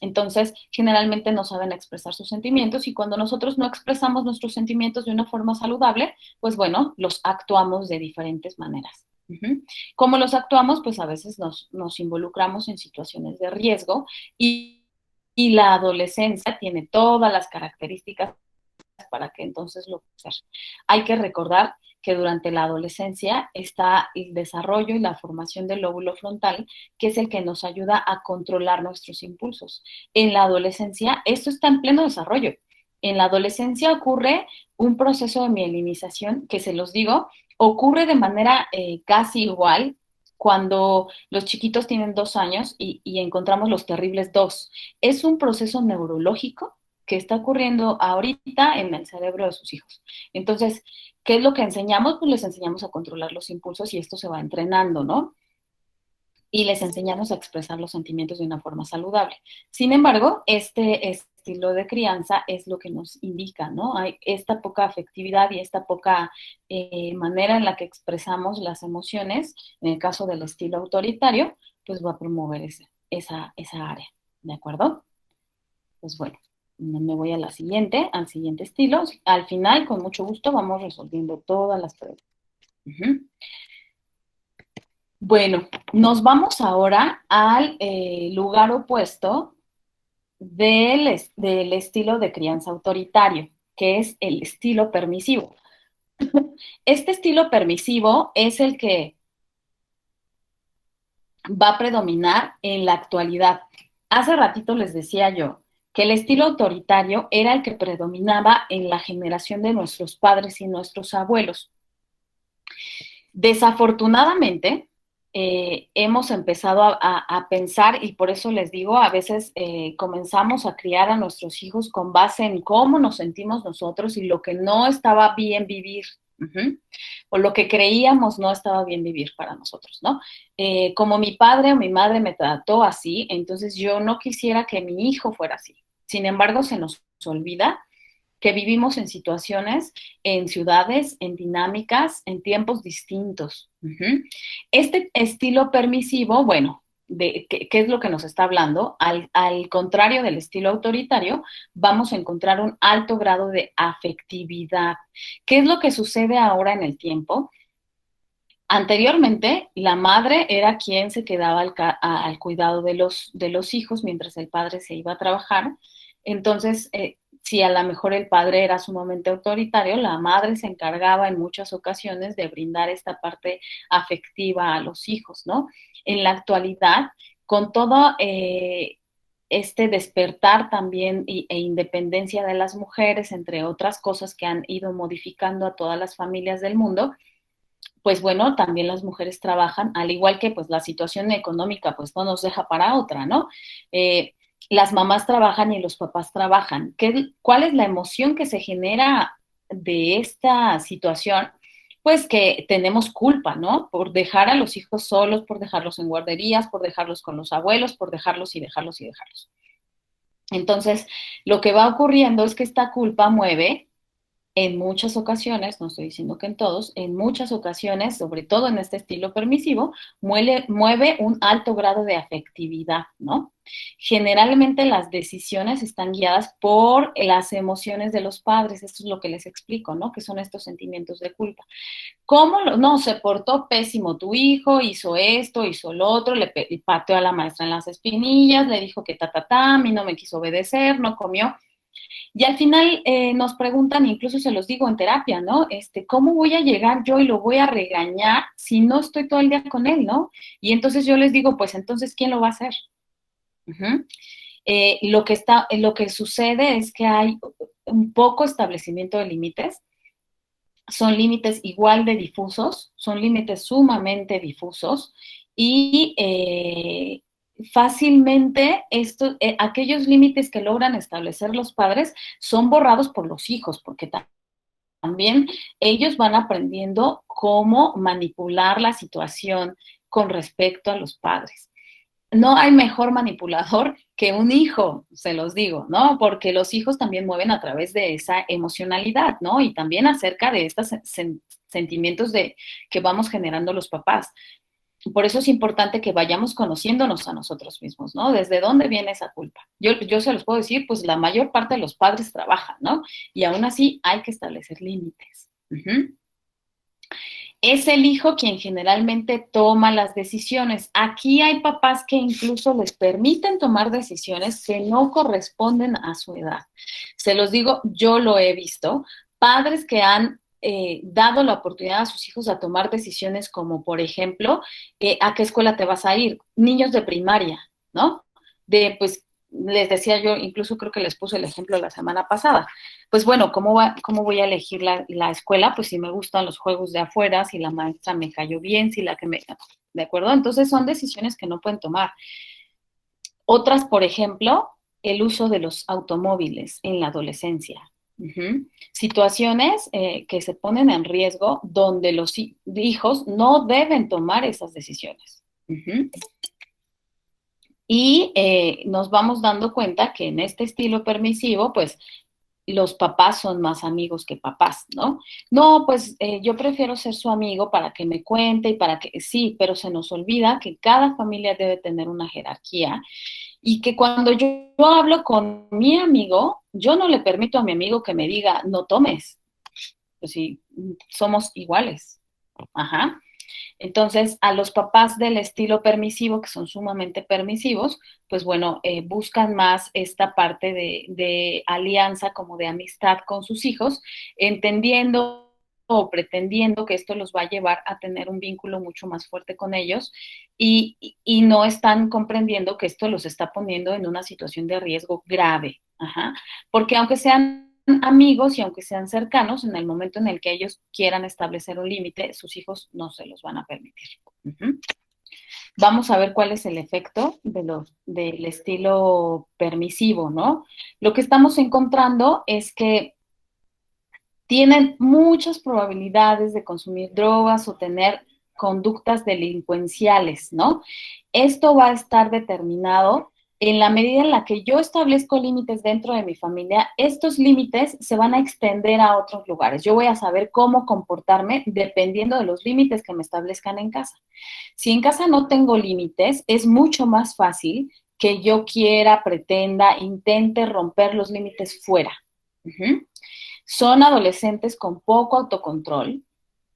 Entonces, generalmente no saben expresar sus sentimientos, y cuando nosotros no expresamos nuestros sentimientos de una forma saludable, pues bueno, los actuamos de diferentes maneras. ¿Cómo los actuamos? Pues a veces nos involucramos en situaciones de riesgo, y la adolescencia tiene todas las características para que entonces lo pueda hacer. Hay que recordar que durante la adolescencia está el desarrollo y la formación del lóbulo frontal, que es el que nos ayuda a controlar nuestros impulsos. En la adolescencia, esto está en pleno desarrollo. En la adolescencia ocurre un proceso de mielinización que, se los digo, ocurre de manera casi igual cuando los chiquitos tienen 2 años y encontramos los terribles dos. Es un proceso neurológico que está ocurriendo ahorita en el cerebro de sus hijos. Entonces, ¿qué es lo que enseñamos? Pues les enseñamos a controlar los impulsos, y esto se va entrenando, ¿no? Y les enseñamos a expresar los sentimientos de una forma saludable. Sin embargo, este estilo de crianza es lo que nos indica, ¿no? Hay esta poca afectividad y esta poca manera en la que expresamos las emociones. En el caso del estilo autoritario, pues va a promover esa área, ¿de acuerdo? Pues bueno, me voy a al siguiente estilo. Al final, con mucho gusto, vamos resolviendo todas las preguntas. Bueno, nos vamos ahora al lugar opuesto del estilo de crianza autoritario, que es el estilo permisivo. Este estilo permisivo es el que va a predominar en la actualidad. Hace ratito les decía yo que el estilo autoritario era el que predominaba en la generación de nuestros padres y nuestros abuelos. Desafortunadamente, hemos empezado a pensar, y por eso les digo, a veces comenzamos a criar a nuestros hijos con base en cómo nos sentimos nosotros y lo que no estaba bien vivir. O lo que creíamos no estaba bien vivir para nosotros, ¿no? Como mi padre o mi madre me trató así, entonces yo no quisiera que mi hijo fuera así. Sin embargo, se nos olvida que vivimos en situaciones, en ciudades, en dinámicas, en tiempos distintos. Este estilo permisivo, bueno, ¿qué es lo que nos está hablando? Al contrario del estilo autoritario, vamos a encontrar un alto grado de afectividad. ¿Qué es lo que sucede ahora en el tiempo? Anteriormente, la madre era quien se quedaba al cuidado de los hijos mientras el padre se iba a trabajar. Entonces, si a lo mejor el padre era sumamente autoritario, la madre se encargaba en muchas ocasiones de brindar esta parte afectiva a los hijos, ¿no? En la actualidad, con todo este despertar también e independencia de las mujeres, entre otras cosas que han ido modificando a todas las familias del mundo, pues bueno, también las mujeres trabajan, al igual que pues la situación económica pues no nos deja para otra, ¿no? Las mamás trabajan y los papás trabajan. ¿Cuál es la emoción que se genera de esta situación? Pues que tenemos culpa, ¿no? Por dejar a los hijos solos, por dejarlos en guarderías, por dejarlos con los abuelos, por dejarlos y dejarlos y dejarlos. Entonces, lo que va ocurriendo es que esta culpa mueve en muchas ocasiones, no estoy diciendo que en todos, en muchas ocasiones, sobre todo en este estilo permisivo, mueve un alto grado de afectividad, ¿no? Generalmente las decisiones están guiadas por las emociones de los padres, esto es lo que les explico, ¿no? Que son estos sentimientos de culpa. ¿Cómo no se portó pésimo tu hijo? Hizo esto, hizo lo otro, le pateó a la maestra en las espinillas, le dijo que a mí no me quiso obedecer, no comió. Y al final nos preguntan, incluso se los digo en terapia, ¿no? ¿Cómo voy a llegar yo y lo voy a regañar si no estoy todo el día con él, ¿no? Y entonces yo les digo, pues entonces, ¿quién lo va a hacer? Lo que sucede es que hay un poco establecimiento de límites, son límites igual de difusos, son límites sumamente difusos y fácilmente aquellos límites que logran establecer los padres son borrados por los hijos, porque también ellos van aprendiendo cómo manipular la situación con respecto a los padres. No hay mejor manipulador que un hijo, se los digo, ¿no? Porque los hijos también mueven a través de esa emocionalidad, ¿no? Y también acerca de estos sentimientos que vamos generando los papás. Por eso es importante que vayamos conociéndonos a nosotros mismos, ¿no? ¿Desde dónde viene esa culpa? Yo se los puedo decir, pues la mayor parte de los padres trabajan, ¿no? Y aún así hay que establecer límites. Es el hijo quien generalmente toma las decisiones. Aquí hay papás que incluso les permiten tomar decisiones que no corresponden a su edad. Se los digo, yo lo he visto. Padres que han dado la oportunidad a sus hijos a tomar decisiones como, por ejemplo, ¿a qué escuela te vas a ir? Niños de primaria, ¿no? Pues, les decía yo, incluso creo que les puse el ejemplo la semana pasada. Pues bueno, ¿cómo voy a elegir la escuela? Pues si me gustan los juegos de afuera, si la maestra me cayó bien, si la que me... ¿De acuerdo? Entonces son decisiones que no pueden tomar. Otras, por ejemplo, el uso de los automóviles en la adolescencia. Situaciones que se ponen en riesgo donde los hijos no deben tomar esas decisiones. Y nos vamos dando cuenta que en este estilo permisivo, pues los papás son más amigos que papás, ¿no? No, pues yo prefiero ser su amigo para que me cuente y para que sí, pero se nos olvida que cada familia debe tener una jerarquía y que cuando yo hablo con mi amigo, yo no le permito a mi amigo que me diga, no tomes, pues sí, somos iguales. Ajá. Entonces, a los papás del estilo permisivo, que son sumamente permisivos, pues bueno, buscan más esta parte de alianza, como de amistad con sus hijos, entendiendo o pretendiendo que esto los va a llevar a tener un vínculo mucho más fuerte con ellos y no están comprendiendo que esto los está poniendo en una situación de riesgo grave. Ajá. Porque aunque sean amigos y aunque sean cercanos, en el momento en el que ellos quieran establecer un límite, sus hijos no se los van a permitir. Vamos a ver cuál es el efecto del estilo permisivo, ¿no? Lo que estamos encontrando es que tienen muchas probabilidades de consumir drogas o tener conductas delincuenciales, ¿no? Esto va a estar determinado en la medida en la que yo establezco límites dentro de mi familia, estos límites se van a extender a otros lugares. Yo voy a saber cómo comportarme dependiendo de los límites que me establezcan en casa. Si en casa no tengo límites, es mucho más fácil que yo quiera, pretenda, intente romper los límites fuera. Uh-huh. Son adolescentes con poco autocontrol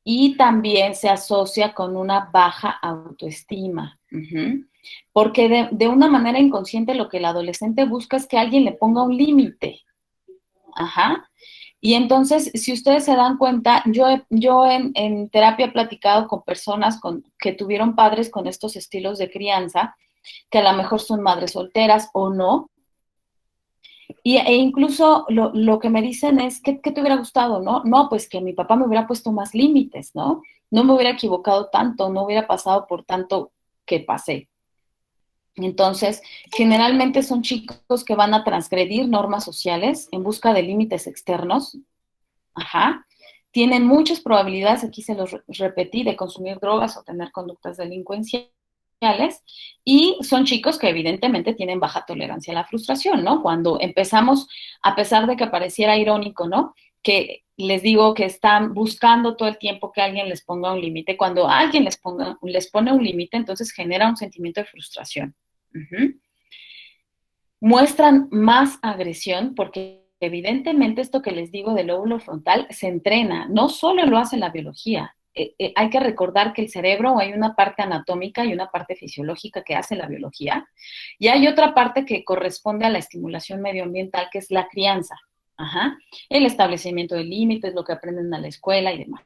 y también se asocia con una baja autoestima. Uh-huh. Porque de una manera inconsciente lo que el adolescente busca es que alguien le ponga un límite. Ajá. Y entonces, si ustedes se dan cuenta, yo en terapia he platicado con personas que tuvieron padres con estos estilos de crianza, que a lo mejor son madres solteras o no, e incluso lo que me dicen es, ¿qué te hubiera gustado, no? No, pues que mi papá me hubiera puesto más límites, ¿no? No me hubiera equivocado tanto, no hubiera pasado por tanto que pasé. Entonces, generalmente son chicos que van a transgredir normas sociales en busca de límites externos. Ajá. Tienen muchas probabilidades, aquí se los repetí, de consumir drogas o tener conductas delincuenciales. Y son chicos que evidentemente tienen baja tolerancia a la frustración, ¿no? Cuando empezamos, a pesar de que pareciera irónico, ¿no? Que les digo que están buscando todo el tiempo que alguien les ponga un límite. Cuando alguien les pone un límite, entonces genera un sentimiento de frustración. Uh-huh. Muestran más agresión porque evidentemente esto que les digo del lóbulo frontal se entrena, no solo lo hace la biología. Hay que recordar que el cerebro hay una parte anatómica y una parte fisiológica que hace la biología, y hay otra parte que corresponde a la estimulación medioambiental, que es la crianza. Ajá. El establecimiento de límites, lo que aprenden a la escuela y demás.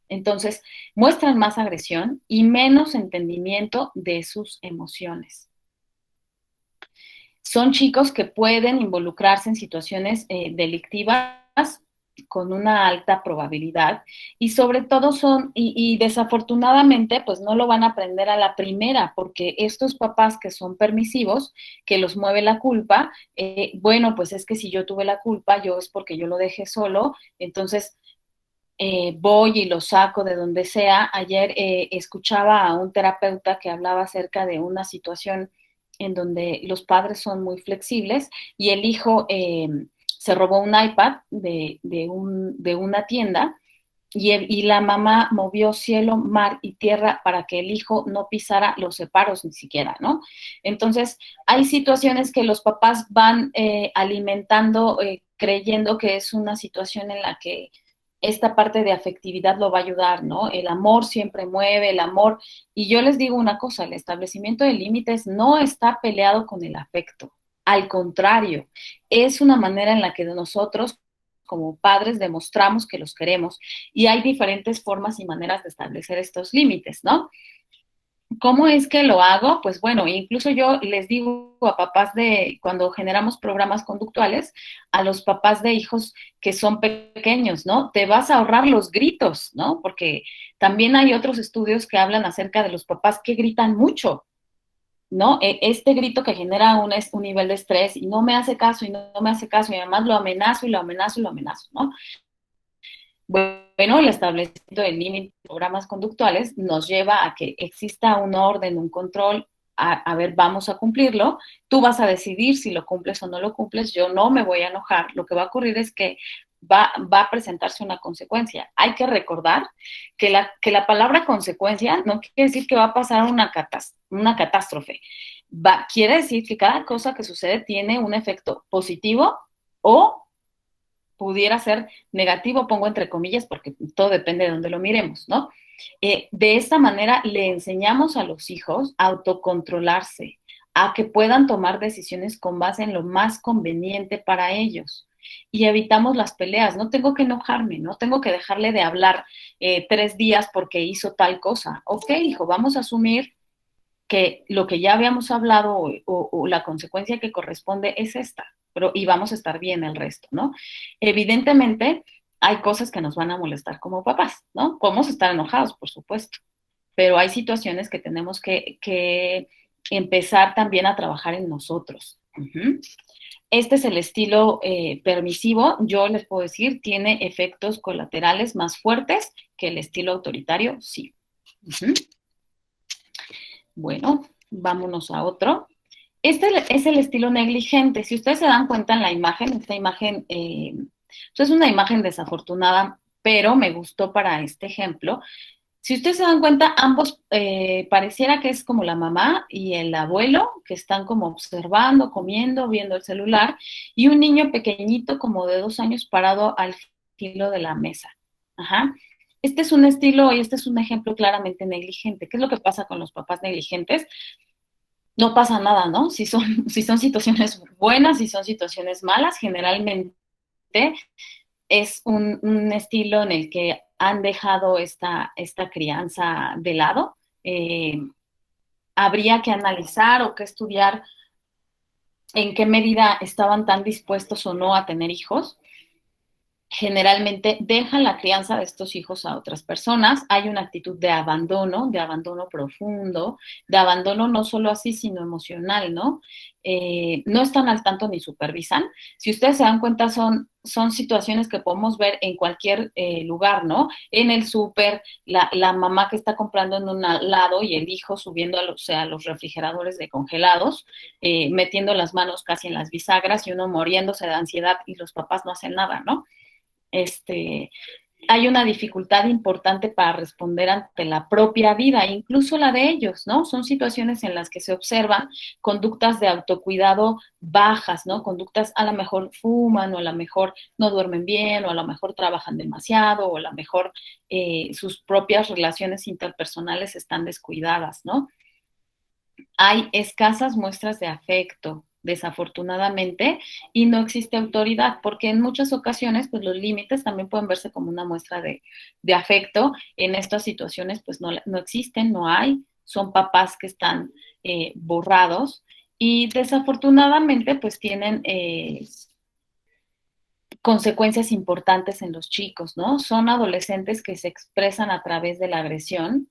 Entonces, muestran más agresión y menos entendimiento de sus emociones. Son chicos que pueden involucrarse en situaciones delictivas con una alta probabilidad y sobre todo y desafortunadamente pues no lo van a aprender a la primera porque estos papás que son permisivos, que los mueve la culpa, bueno pues es que si yo tuve la culpa, yo es porque yo lo dejé solo, entonces voy y lo saco de donde sea. Ayer escuchaba a un terapeuta que hablaba acerca de una situación en donde los padres son muy flexibles y el hijo se robó un iPad de una tienda y la mamá movió cielo, mar y tierra para que el hijo no pisara los separos ni siquiera, ¿no? Entonces, hay situaciones que los papás van alimentando, creyendo que es una situación en la que esta parte de afectividad lo va a ayudar, ¿no? El amor siempre mueve, el amor. Y yo les digo una cosa, el establecimiento de límites no está peleado con el afecto. Al contrario, es una manera en la que nosotros como padres demostramos que los queremos y hay diferentes formas y maneras de establecer estos límites, ¿no? ¿Cómo es que lo hago? Pues bueno, incluso yo les digo a papás cuando generamos programas conductuales, a los papás de hijos que son pequeños, ¿no? Te vas a ahorrar los gritos, ¿no? Porque también hay otros estudios que hablan acerca de los papás que gritan mucho, ¿no? Este grito que genera un nivel de estrés y no me hace caso y no me hace caso y además lo amenazo y lo amenazo y lo amenazo, ¿no? Bueno, el establecimiento de límites de programas conductuales nos lleva a que exista un orden, un control, a ver, vamos a cumplirlo, tú vas a decidir si lo cumples o no lo cumples, yo no me voy a enojar, lo que va a ocurrir es que va a presentarse una consecuencia. Hay que recordar que la palabra consecuencia no quiere decir que va a pasar una catástrofe, quiere decir que cada cosa que sucede tiene un efecto positivo o pudiera ser negativo, pongo entre comillas, porque todo depende de donde lo miremos, ¿no? De esta manera le enseñamos a los hijos a autocontrolarse, a que puedan tomar decisiones con base en lo más conveniente para ellos. Y evitamos las peleas, no tengo que enojarme, no tengo que dejarle de hablar 3 días porque hizo tal cosa. Ok, hijo, vamos a asumir que lo que ya habíamos hablado o la consecuencia que corresponde es esta, y vamos a estar bien el resto, ¿no? Evidentemente, hay cosas que nos van a molestar como papás, ¿no? Podemos estar enojados, por supuesto, pero hay situaciones que tenemos que empezar también a trabajar en nosotros. Uh-huh. Este es el estilo permisivo, yo les puedo decir, tiene efectos colaterales más fuertes que el estilo autoritario, sí. Uh-huh. Bueno, vámonos a otro. Este es el estilo negligente. Si ustedes se dan cuenta en la imagen, esta imagen pues es una imagen desafortunada, pero me gustó para este ejemplo. Si ustedes se dan cuenta, ambos pareciera que es como la mamá y el abuelo que están como observando, comiendo, viendo el celular, y un niño pequeñito como de 2 años parado al filo de la mesa. Ajá. Este es un estilo y este es un ejemplo claramente negligente. ¿Qué es lo que pasa con los papás negligentes? No pasa nada, ¿no? Si son situaciones buenas, si son situaciones malas, generalmente es un estilo en el que han dejado esta crianza de lado. Eh, Habría que analizar o que estudiar en qué medida estaban tan dispuestos o no a tener hijos. Generalmente dejan la crianza de estos hijos a otras personas. Hay una actitud de abandono profundo, de abandono no solo así, sino emocional, ¿no? No están al tanto ni supervisan. Si ustedes se dan cuenta, son situaciones que podemos ver en cualquier lugar, ¿no? En el súper, la mamá que está comprando en un lado y el hijo subiendo a los refrigeradores de congelados, metiendo las manos casi en las bisagras y uno muriéndose de ansiedad y los papás no hacen nada, ¿no? este, Hay una dificultad importante para responder ante la propia vida, incluso la de ellos, ¿no? Son situaciones en las que se observan conductas de autocuidado bajas, ¿no? Conductas a lo mejor fuman o a lo mejor no duermen bien o a lo mejor trabajan demasiado o a lo mejor sus propias relaciones interpersonales están descuidadas, ¿no? Hay escasas muestras de afecto, desafortunadamente, y no existe autoridad, porque en muchas ocasiones, pues los límites también pueden verse como una muestra de afecto. En estas situaciones, pues no existen, no hay, son papás que están borrados y desafortunadamente, pues tienen consecuencias importantes en los chicos, ¿no? Son adolescentes que se expresan a través de la agresión,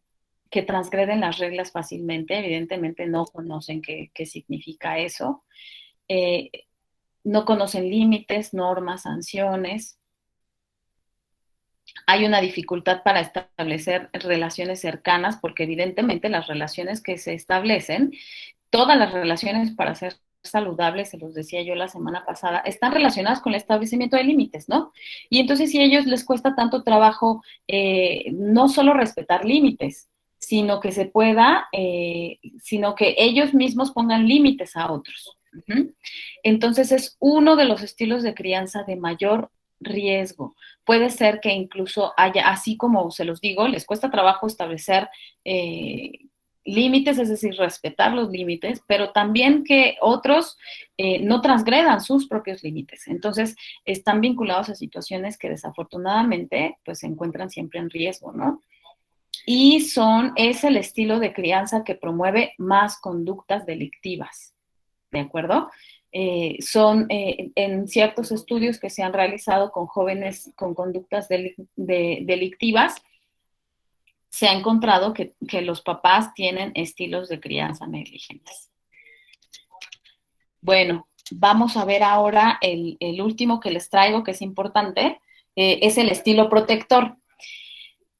que transgreden las reglas fácilmente, evidentemente no conocen qué significa eso, eh, no conocen límites, normas, sanciones. Hay una dificultad para establecer relaciones cercanas porque evidentemente las relaciones que se establecen, todas las relaciones para ser saludables, se los decía yo la semana pasada, están relacionadas con el establecimiento de límites, ¿no? Y entonces si a ellos les cuesta tanto trabajo no solo respetar límites, sino que ellos mismos pongan límites a otros. Uh-huh. Entonces es uno de los estilos de crianza de mayor riesgo. Puede ser que incluso haya, así como se los digo, les cuesta trabajo establecer límites, es decir, respetar los límites, pero también que otros no transgredan sus propios límites. Entonces, están vinculados a situaciones que desafortunadamente pues se encuentran siempre en riesgo, ¿no? Y es el estilo de crianza que promueve más conductas delictivas, ¿de acuerdo? En ciertos estudios que se han realizado con jóvenes con conductas delictivas, se ha encontrado que los papás tienen estilos de crianza negligentes. Bueno, vamos a ver ahora el último que les traigo, que es importante, es el estilo protector.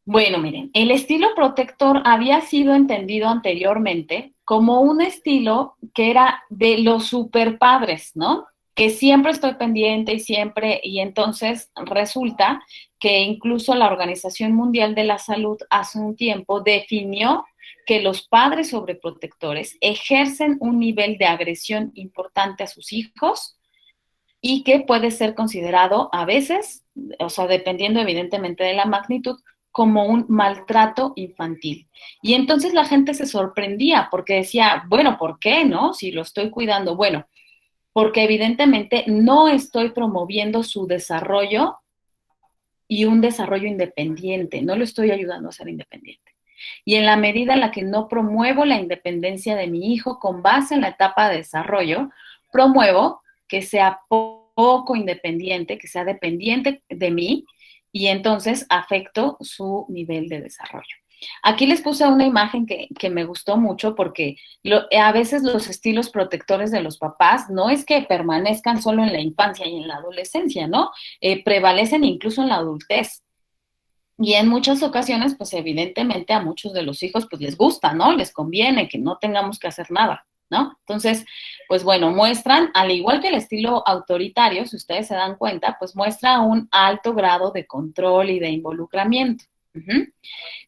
Bueno, miren, el estilo protector había sido entendido anteriormente como un estilo que era de los superpadres, ¿no? Que siempre estoy pendiente y entonces resulta que incluso la Organización Mundial de la Salud hace un tiempo definió que los padres sobreprotectores ejercen un nivel de agresión importante a sus hijos y que puede ser considerado a veces, o sea, dependiendo evidentemente de la magnitud, como un maltrato infantil. Y entonces la gente se sorprendía porque decía, bueno, ¿por qué no? Si lo estoy cuidando, bueno, porque evidentemente no estoy promoviendo su desarrollo y un desarrollo independiente, no lo estoy ayudando a ser independiente. Y en la medida en la que no promuevo la independencia de mi hijo con base en la etapa de desarrollo, promuevo que sea poco independiente, que sea dependiente de mí y entonces afecto su nivel de desarrollo. Aquí les puse una imagen que me gustó mucho porque a veces los estilos protectores de los papás no es que permanezcan solo en la infancia y en la adolescencia, ¿no? Prevalecen incluso en la adultez. Y en muchas ocasiones, pues evidentemente a muchos de los hijos pues les gusta, ¿no? Les conviene que no tengamos que hacer nada. ¿no? Entonces, pues bueno, muestran, al igual que el estilo autoritario, si ustedes se dan cuenta, pues muestra un alto grado de control y de involucramiento. Uh-huh.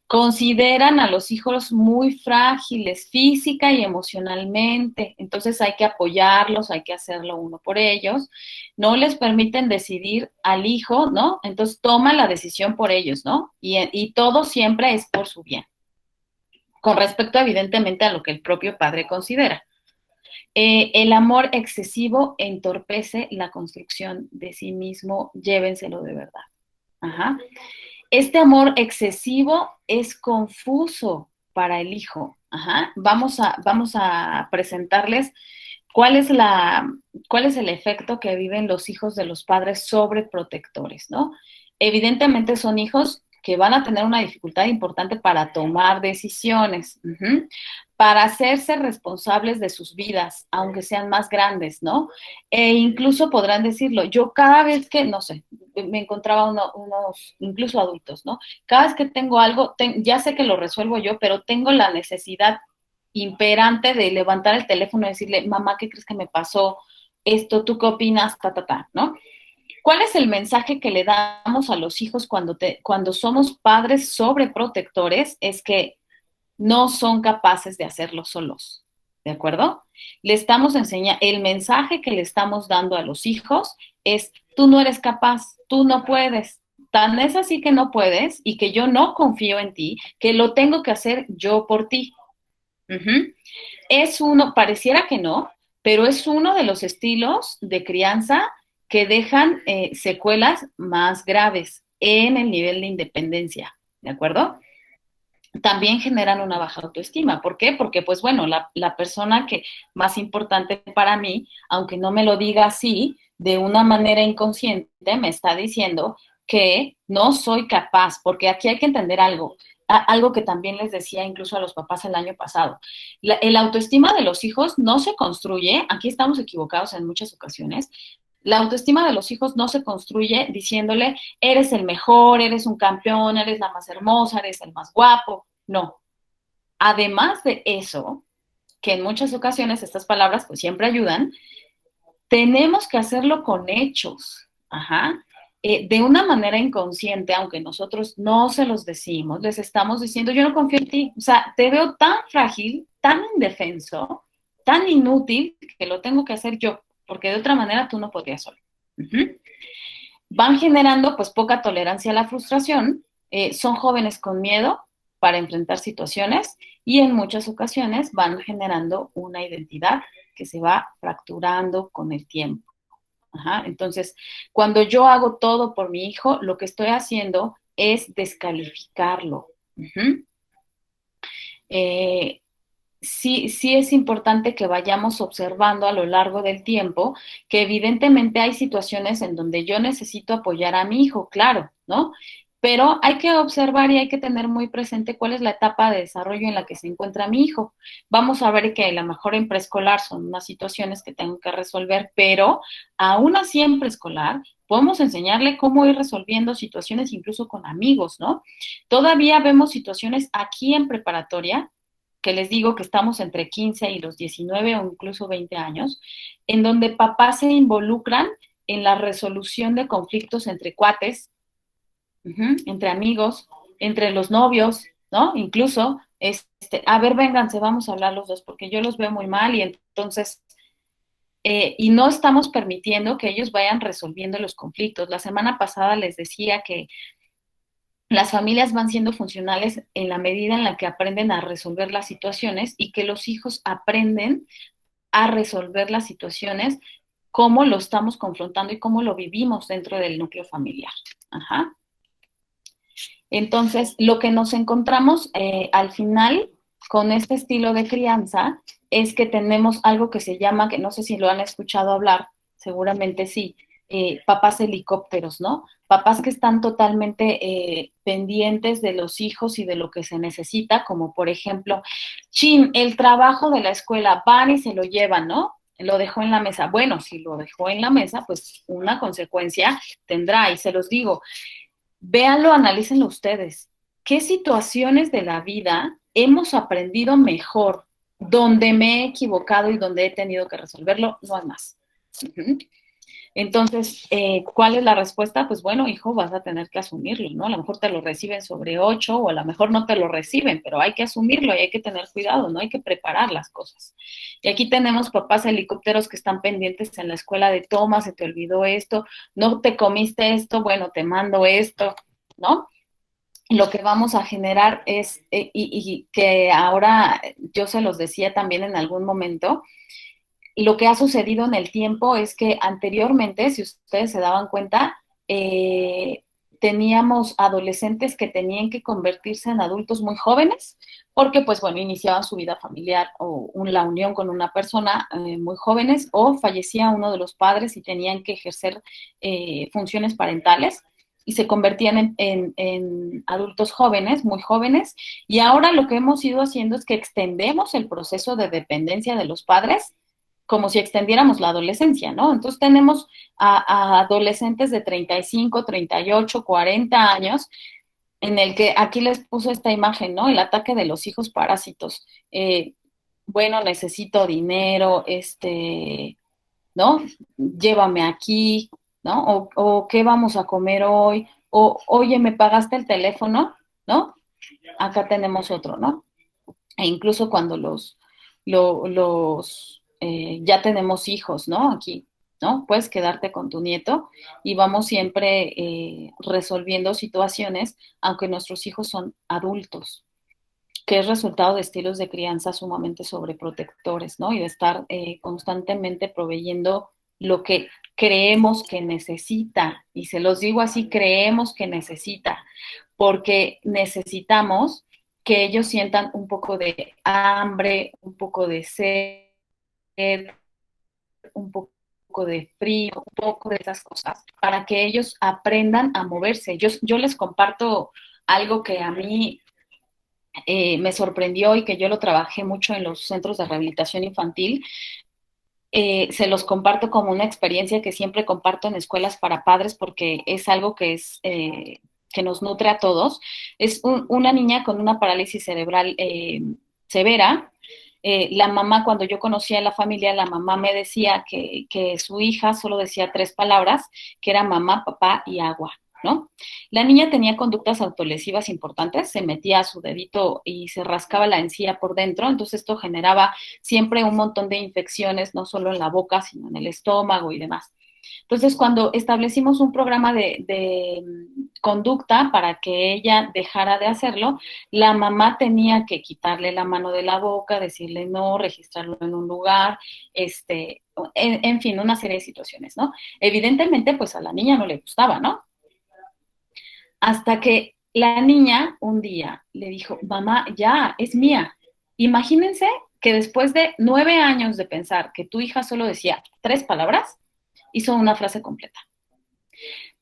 Consideran a los hijos muy frágiles física y emocionalmente, entonces hay que apoyarlos, hay que hacerlo uno por ellos, no les permiten decidir al hijo, ¿no? Entonces toma la decisión por ellos, ¿no? Y todo siempre es por su bien, con respecto evidentemente a lo que el propio padre considera. El amor excesivo entorpece la construcción de sí mismo, llévenselo de verdad. Ajá. Este amor excesivo es confuso para el hijo. Ajá. Vamos a presentarles cuál es, cuál es el efecto que viven los hijos de los padres sobreprotectores, ¿no? Evidentemente son hijos que van a tener una dificultad importante para tomar decisiones, para hacerse responsables de sus vidas, aunque sean más grandes, ¿no? E incluso podrán decirlo, yo cada vez que, no sé, me encontraba unos, incluso adultos, ¿no? Cada vez que tengo algo, ya sé que lo resuelvo yo, pero tengo la necesidad imperante de levantar el teléfono y decirle, mamá, ¿qué crees que me pasó? Esto, ¿tú qué opinas? ¿No? ¿Cuál es el mensaje que le damos a los hijos cuando somos padres sobreprotectores? Es que no son capaces de hacerlo solos, ¿de acuerdo? Le estamos enseñando, el mensaje que le estamos dando a los hijos es, tú no eres capaz, tú no puedes. Tan es así que no puedes y que yo no confío en ti, que lo tengo que hacer yo por ti. Uh-huh. Es uno, pareciera que no, pero es uno de los estilos de crianza que dejan secuelas más graves en el nivel de independencia, ¿de acuerdo? También generan una baja autoestima. ¿Por qué? Porque, pues bueno, la persona que más importante para mí, aunque no me lo diga así, de una manera inconsciente, me está diciendo que no soy capaz, porque aquí hay que entender algo, algo que también les decía incluso a los papás el año pasado. El autoestima de los hijos no se construye, aquí estamos equivocados en muchas ocasiones, la autoestima de los hijos no se construye diciéndole, eres el mejor, eres un campeón, eres la más hermosa, eres el más guapo. No. Además de eso, que en muchas ocasiones estas palabras pues siempre ayudan, tenemos que hacerlo con hechos. Ajá. De una manera inconsciente, aunque nosotros no se los decimos, les estamos diciendo, yo no confío en ti. O sea, te veo tan frágil, tan indefenso, tan inútil, que lo tengo que hacer yo, porque de otra manera tú no podrías solo. Uh-huh. Van generando pues poca tolerancia a la frustración, son jóvenes con miedo para enfrentar situaciones y en muchas ocasiones van generando una identidad que se va fracturando con el tiempo. Ajá. Entonces, cuando yo hago todo por mi hijo, lo que estoy haciendo es descalificarlo. Uh-huh. Sí es importante que vayamos observando a lo largo del tiempo que evidentemente hay situaciones en donde yo necesito apoyar a mi hijo, claro, ¿no? Pero hay que observar y hay que tener muy presente cuál es la etapa de desarrollo en la que se encuentra mi hijo. Vamos a ver que a lo mejor en preescolar son unas situaciones que tengo que resolver, pero aún así en preescolar podemos enseñarle cómo ir resolviendo situaciones incluso con amigos, ¿no? Todavía vemos situaciones aquí en preparatoria que les digo que estamos entre 15 y los 19 o incluso 20 años, en donde papás se involucran en la resolución de conflictos entre cuates, entre amigos, entre los novios, ¿no? Incluso, a ver, vénganse, vamos a hablar los dos, porque yo los veo muy mal y entonces, y no estamos permitiendo que ellos vayan resolviendo los conflictos. La semana pasada les decía que las familias van siendo funcionales en la medida en la que aprenden a resolver las situaciones y que los hijos aprenden a resolver las situaciones, cómo lo estamos confrontando y cómo lo vivimos dentro del núcleo familiar. Ajá. Entonces, lo que nos encontramos al final con este estilo de crianza es que tenemos algo que se llama, que no sé si lo han escuchado hablar, seguramente sí, papás helicópteros, ¿no? Papás que están totalmente pendientes de los hijos y de lo que se necesita, como por ejemplo, chin, el trabajo de la escuela, van y se lo llevan, ¿no? Lo dejó en la mesa. Bueno, si lo dejó en la mesa, pues una consecuencia tendrá, y se los digo, véanlo, analícenlo ustedes. ¿Qué situaciones de la vida hemos aprendido mejor donde me he equivocado y donde he tenido que resolverlo, no hay más. Uh-huh. Entonces, ¿cuál es la respuesta? Pues bueno, hijo, vas a tener que asumirlo, ¿no? A lo mejor te lo reciben sobre 8 o a lo mejor no te lo reciben, pero hay que asumirlo y hay que tener cuidado, ¿no? Hay que preparar las cosas. Y aquí tenemos papás helicópteros que están pendientes en la escuela de toma, se te olvidó esto, no te comiste esto, bueno, te mando esto, ¿no? Lo que vamos a generar es, y que ahora yo se los decía también en algún momento, lo que ha sucedido en el tiempo es que anteriormente, si ustedes se daban cuenta, eh, teníamos adolescentes que tenían que convertirse en adultos muy jóvenes, porque pues bueno, iniciaban su vida familiar o la unión con una persona muy jóvenes, o fallecía uno de los padres y tenían que ejercer funciones parentales y se convertían en adultos jóvenes, muy jóvenes, y ahora lo que hemos ido haciendo es que extendemos el proceso de dependencia de los padres como si extendiéramos la adolescencia, ¿no? Entonces tenemos a adolescentes de 35, 38, 40 años, en el que aquí les puso esta imagen, ¿no? El ataque de los hijos parásitos. Bueno, necesito dinero, ¿no? Llévame aquí, ¿no? O qué vamos a comer hoy, o oye, ¿me pagaste el teléfono? ¿No? Acá tenemos otro, ¿no? E incluso cuando ya tenemos hijos, ¿no? Aquí, ¿no? Puedes quedarte con tu nieto y vamos siempre resolviendo situaciones, aunque nuestros hijos son adultos, que es resultado de estilos de crianza sumamente sobreprotectores, ¿no? Y de estar constantemente proveyendo lo que creemos que necesita. Y se los digo así, creemos que necesita, porque necesitamos que ellos sientan un poco de hambre, un poco de sed, un poco de frío, un poco de esas cosas, para que ellos aprendan a moverse. Yo les comparto algo que a mí me sorprendió y que yo lo trabajé mucho en los centros de rehabilitación infantil. Se los comparto como una experiencia que siempre comparto en escuelas para padres porque es algo que nos nutre a todos. Es una niña con una parálisis cerebral severa. La mamá, cuando yo conocía a la familia, la mamá me decía que su hija solo decía 3 palabras, que era mamá, papá y agua, ¿no? La niña tenía conductas autolesivas importantes, se metía su dedito y se rascaba la encía por dentro, entonces esto generaba siempre un montón de infecciones, no solo en la boca, sino en el estómago y demás. Entonces, cuando establecimos un programa de conducta para que ella dejara de hacerlo, la mamá tenía que quitarle la mano de la boca, decirle no, registrarlo en un lugar, en fin, una serie de situaciones, ¿no? Evidentemente, pues a la niña no le gustaba, ¿no? Hasta que la niña un día le dijo, mamá, ya, es mía. Imagínense que después de 9 años de pensar que tu hija solo decía 3 palabras, hizo una frase completa.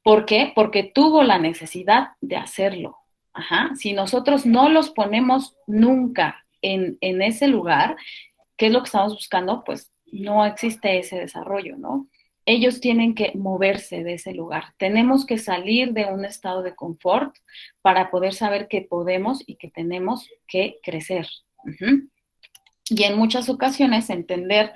¿Por qué? Porque tuvo la necesidad de hacerlo. Ajá. Si nosotros no los ponemos nunca en ese lugar, ¿qué es lo que estamos buscando? Pues no existe ese desarrollo, ¿no? Ellos tienen que moverse de ese lugar. Tenemos que salir de un estado de confort para poder saber que podemos y que tenemos que crecer. Uh-huh. Y en muchas ocasiones entender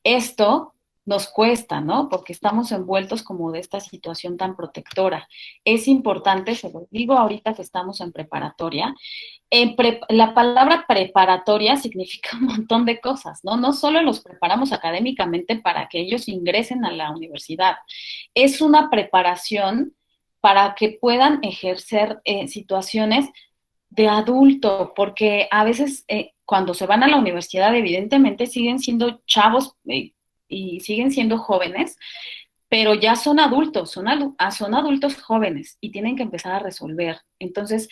esto nos cuesta, ¿no? Porque estamos envueltos como de esta situación tan protectora. Es importante, se lo digo ahorita que estamos en preparatoria, la palabra preparatoria significa un montón de cosas, ¿no? No solo los preparamos académicamente para que ellos ingresen a la universidad, es una preparación para que puedan ejercer situaciones de adulto, porque a veces cuando se van a la universidad evidentemente siguen siendo chavos y siguen siendo jóvenes, pero ya son adultos, son adultos jóvenes y tienen que empezar a resolver. Entonces,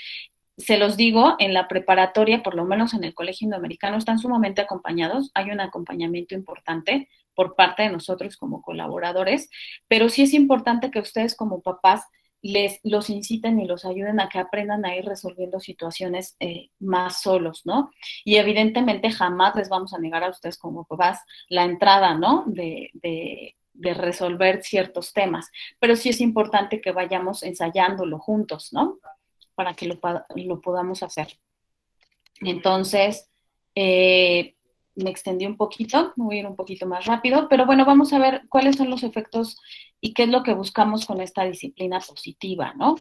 se los digo, en la preparatoria, por lo menos en el colegio indoamericano, están sumamente acompañados, hay un acompañamiento importante por parte de nosotros como colaboradores, pero sí es importante que ustedes como papás los inciten y los ayuden a que aprendan a ir resolviendo situaciones más solos, ¿no? Y evidentemente jamás les vamos a negar a ustedes como papás la entrada, ¿no? De resolver ciertos temas, pero sí es importante que vayamos ensayándolo juntos, ¿no? Para que lo podamos hacer. Entonces, eh, me extendí un poquito, me voy a ir un poquito más rápido, pero bueno, vamos a ver cuáles son los efectos y qué es lo que buscamos con esta disciplina positiva, ¿no?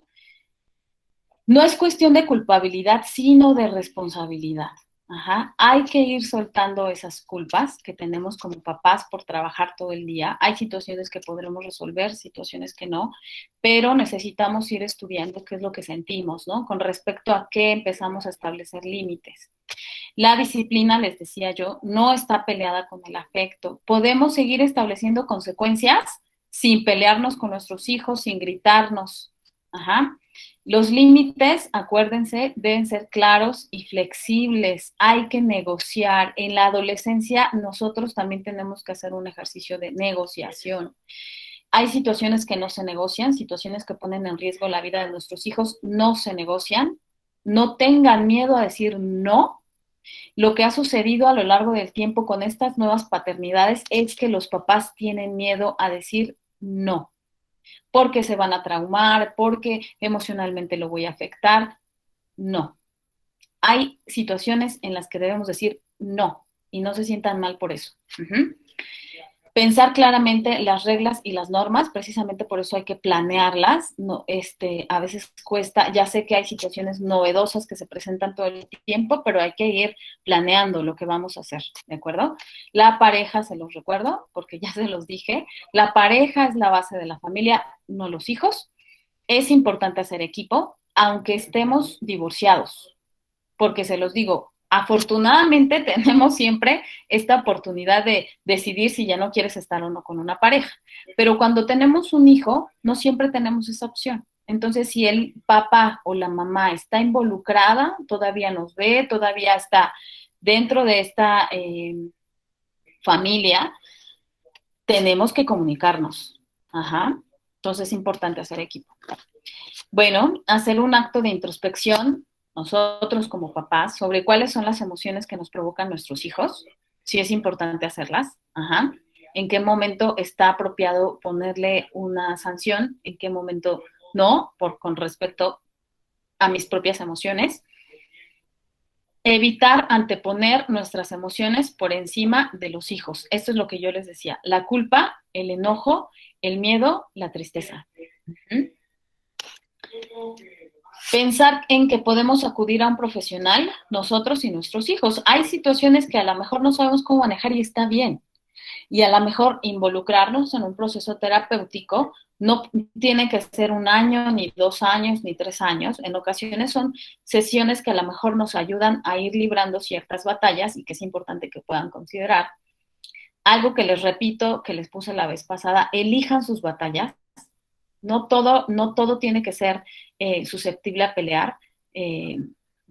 No es cuestión de culpabilidad, sino de responsabilidad. Ajá. Hay que ir soltando esas culpas que tenemos como papás por trabajar todo el día. Hay situaciones que podremos resolver, situaciones que no, pero necesitamos ir estudiando qué es lo que sentimos, ¿no? Con respecto a qué empezamos a establecer límites. La disciplina, les decía yo, no está peleada con el afecto. Podemos seguir estableciendo consecuencias sin pelearnos con nuestros hijos, sin gritarnos. Ajá. Los límites, acuérdense, deben ser claros y flexibles. Hay que negociar. En la adolescencia nosotros también tenemos que hacer un ejercicio de negociación. Hay situaciones que no se negocian, situaciones que ponen en riesgo la vida de nuestros hijos, no se negocian. No tengan miedo a decir no. Lo que ha sucedido a lo largo del tiempo con estas nuevas paternidades es que los papás tienen miedo a decir no, porque se van a traumar, porque emocionalmente lo voy a afectar. No. Hay situaciones en las que debemos decir no y no se sientan mal por eso. Pensar claramente las reglas y las normas, precisamente por eso hay que planearlas. No, a veces cuesta, ya sé que hay situaciones novedosas que se presentan todo el tiempo, pero hay que ir planeando lo que vamos a hacer, ¿de acuerdo? La pareja, se los recuerdo, porque ya se los dije, la pareja es la base de la familia, no los hijos. Es importante hacer equipo, aunque estemos divorciados, porque se los digo, afortunadamente tenemos siempre esta oportunidad de decidir si ya no quieres estar o no con una pareja, pero cuando tenemos un hijo, no siempre tenemos esa opción. Entonces, si el papá o la mamá está involucrada, todavía nos ve, todavía está dentro de esta familia, tenemos que comunicarnos. Ajá. Entonces es importante hacer equipo. Bueno, hacer un acto de introspección nosotros como papás sobre cuáles son las emociones que nos provocan nuestros hijos, sí es importante hacerlas, ajá. En qué momento está apropiado ponerle una sanción, en qué momento no, con respecto a mis propias emociones. Evitar anteponer nuestras emociones por encima de los hijos. Esto es lo que yo les decía, la culpa, el enojo, el miedo, la tristeza. Uh-huh. Pensar en que podemos acudir a un profesional, nosotros y nuestros hijos. Hay situaciones que a lo mejor no sabemos cómo manejar y está bien. Y a lo mejor involucrarnos en un proceso terapéutico no tiene que ser 1 año, ni 2 años, ni 3 años. En ocasiones son sesiones que a lo mejor nos ayudan a ir librando ciertas batallas y que es importante que puedan considerar. Algo que les repito, que les puse la vez pasada, elijan sus batallas. No todo tiene que ser susceptible a pelear.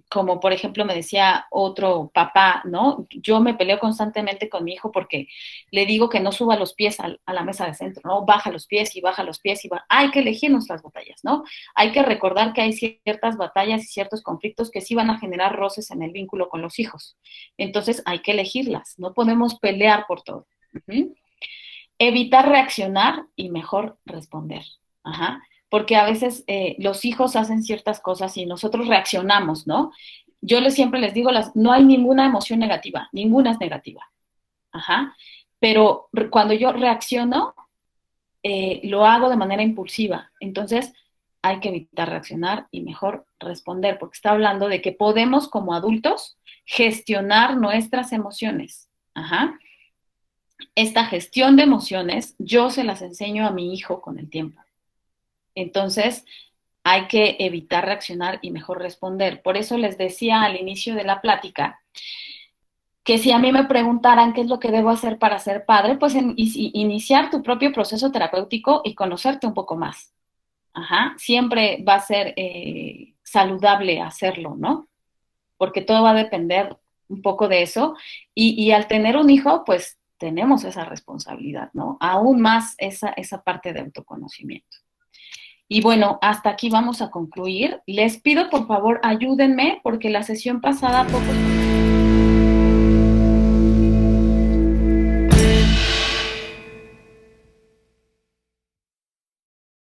Como por ejemplo me decía otro papá, ¿no? Yo me peleo constantemente con mi hijo porque le digo que no suba los pies a la mesa de centro, ¿no? Baja los pies y baja los pies y va. Hay que elegir nuestras batallas, ¿no? Hay que recordar que hay ciertas batallas y ciertos conflictos que sí van a generar roces en el vínculo con los hijos. Entonces hay que elegirlas, no podemos pelear por todo. Uh-huh. Evitar reaccionar y mejor responder. Ajá. Porque a veces los hijos hacen ciertas cosas y nosotros reaccionamos, ¿no? Yo siempre les digo, no hay ninguna emoción negativa, ninguna es negativa. Ajá. Pero cuando yo reacciono, lo hago de manera impulsiva. Entonces, hay que evitar reaccionar y mejor responder, porque está hablando de que podemos como adultos gestionar nuestras emociones. Ajá. Esta gestión de emociones yo se las enseño a mi hijo con el tiempo. Entonces, hay que evitar reaccionar y mejor responder. Por eso les decía al inicio de la plática que si a mí me preguntaran qué es lo que debo hacer para ser padre, pues iniciar tu propio proceso terapéutico y conocerte un poco más. Ajá. Siempre va a ser saludable hacerlo, ¿no? Porque todo va a depender un poco de eso. Y al tener un hijo, pues tenemos esa responsabilidad, ¿no? Aún más esa parte de autoconocimiento. Y bueno, hasta aquí vamos a concluir. Les pido por favor ayúdenme porque la sesión pasada pocos